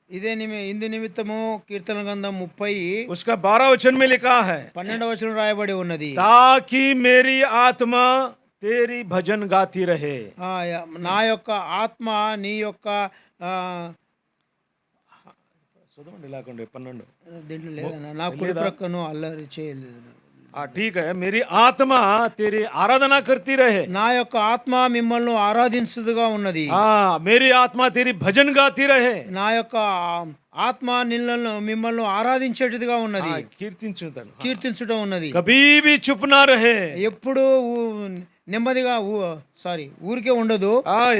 Speaker 2: ఇందు నిమిత్తము కీర్తన గ్రంథం 30
Speaker 1: उसका 12 वचन में लिखा है,
Speaker 2: 12వ వచనం రాయబడి ఉన్నది.
Speaker 1: ताकि मेरी आत्मा तेरी भजन गाती रहे।
Speaker 2: నా యొక్క ఆత్మ నీ యొక్క దీంట్లో లేదన్నా, నా కుడి ప్రక్కను అల్లరి చేయలేదు.
Speaker 1: ठीक है, मेरी आत्मा तेरी आराधना करती रहे।
Speaker 2: నా యొక్క ఆత్మ మిమ్మల్ని ఆరాధించుదుగా ఉన్నది.
Speaker 1: मेरी आत्मा तेरी भजन गाती रहे।
Speaker 2: నా యొక్క ఆత్మ మిమ్మల్ని ఆరాధించేటిదిగా ఉన్నది, కీర్తించడం ఉన్నది.
Speaker 1: कभी भी चुप ना रहे,
Speaker 2: ఎప్పుడు నెమ్మదిగా ఊరికే ఉండదు.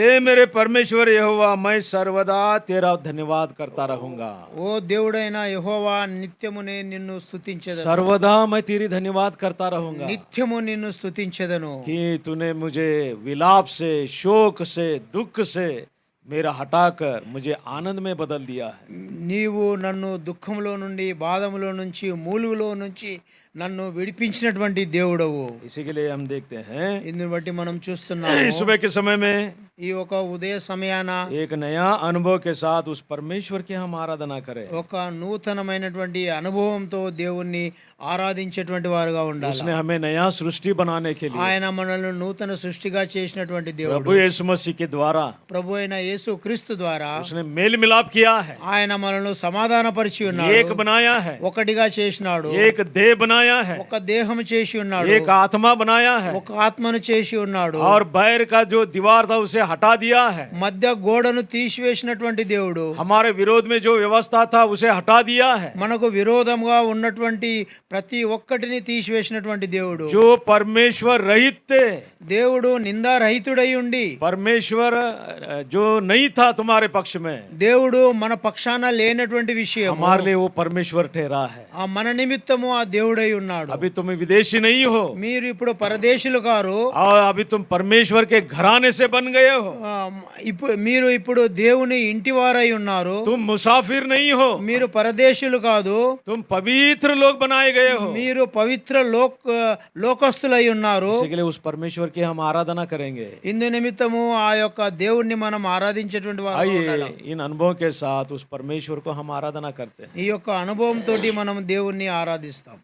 Speaker 1: हे मेरे परमेश्वर यहोवा, मैं सर्वदा तेरा धन्यवाद करता रहूंगा।
Speaker 2: ఓ దేవుడైన యెహోవా, నిత్యము నేను నిన్ను స్తుతించెదను.
Speaker 1: सर्वदा मैं तेरी धन्यवाद करता रहूंगा,
Speaker 2: నిత్యము నిన్ను స్తుతించెదను.
Speaker 1: कि तूने मुझे विलाप से, शोक से, दुख से मेरा हटाकर मुझे आनंद में बदल दिया है।
Speaker 2: నీవు నన్ను దుఃఖంలో నుండి, బాధములో నుంచి, మూలుగులో నుంచి నన్ను విడిపించినటువంటి దేవుడవు.
Speaker 1: इसी के लिए हम देखते हैं
Speaker 2: ఇందుని బట్టి మనం చూస్తున్నాం.
Speaker 1: सुबह के समय में
Speaker 2: ఈ ఒక ఉదయ సమయాన
Speaker 1: एक नया अनुभव के साथ उस परमेश्वर की हम आराधना करें।
Speaker 2: ఒక నూతనమైనటువంటి అనుభవంతో దేవుణ్ణి ఆరాధించేటువంటి వారుగా ఉండాలి.
Speaker 1: उसने हमें नया सृष्टि बनाने के लिए
Speaker 2: ఆయన మనల్ని నూతన సృష్టిగా చేసినటువంటి దేవుడు.
Speaker 1: प्रभु यीशु मसीह के द्वारा
Speaker 2: ప్రభు అయిన యేసు క్రీస్తు ద్వారా
Speaker 1: उसने मेल मिलाप किया है,
Speaker 2: ఆయన మనల్ని సమాధానపరిచి
Speaker 1: एक
Speaker 2: ఉన్నాడు,
Speaker 1: बनाया है,
Speaker 2: ఒకటిగా చేసినాడు,
Speaker 1: एक देह बनाया है,
Speaker 2: ఒక దేహం చేసి ఉన్నాడు,
Speaker 1: एक आत्मा बनाया है,
Speaker 2: ఒక ఆత్మను చేసి ఉన్నాడు,
Speaker 1: और बैर का जो दीवार था उसे हटा दिया है।
Speaker 2: మధ్య గోడను తీసివేసినటువంటి దేవుడు,
Speaker 1: हमारे विरोध में जो व्यवस्था था उसे हटा दिया है।
Speaker 2: మనకు విరోధంగా ఉన్నటువంటి ప్రతి ఒక్కటిని తీసివేసినటువంటి దేవుడు.
Speaker 1: जो परमेश्वर रहित थे,
Speaker 2: దేవుడు నిందారహితుడై ఉండి
Speaker 1: परमेश्वर जो नहीं था तुम्हारे पक्ष में,
Speaker 2: దేవుడు మన పక్షాన లేనటువంటి విషయం
Speaker 1: हमारे लिए वो परमेश्वर ठहरा है।
Speaker 2: ఆ మన నిమిత్తము ఆ దేవుడై ఉన్నాడు.
Speaker 1: अभी तुम विदेशी नहीं हो,
Speaker 2: మీరు ఇప్పుడు పరదేశులు కారు,
Speaker 1: और अभी तुम परमेश्वर के घराने से बन गए हो।
Speaker 2: మీరు ఇప్పుడు దేవుని ఇంటివారై ఉన్నారు.
Speaker 1: तुम मुसाफिर नहीं हो,
Speaker 2: మీరు పరదేశులు కాదు,
Speaker 1: तुम पवित्र लोग बनाए गए हो।
Speaker 2: మీరు పవిత్ర లోకస్తులై ఉన్నారు.
Speaker 1: इसी के लिए उस परमेश्वर की हम आराधना करेंगे।
Speaker 2: ఇందు నిమిత్తము ఆ యొక్క దేవుణ్ణి మనం ఆరాధించేటువంటి వారు
Speaker 1: आइए इन अनुभव के साथ उस परमेश्वर को हम आराधना करते हैं।
Speaker 2: ఈ యొక్క అనుభవం తోటి మనం దేవుణ్ణి ఆరాధిస్తాం.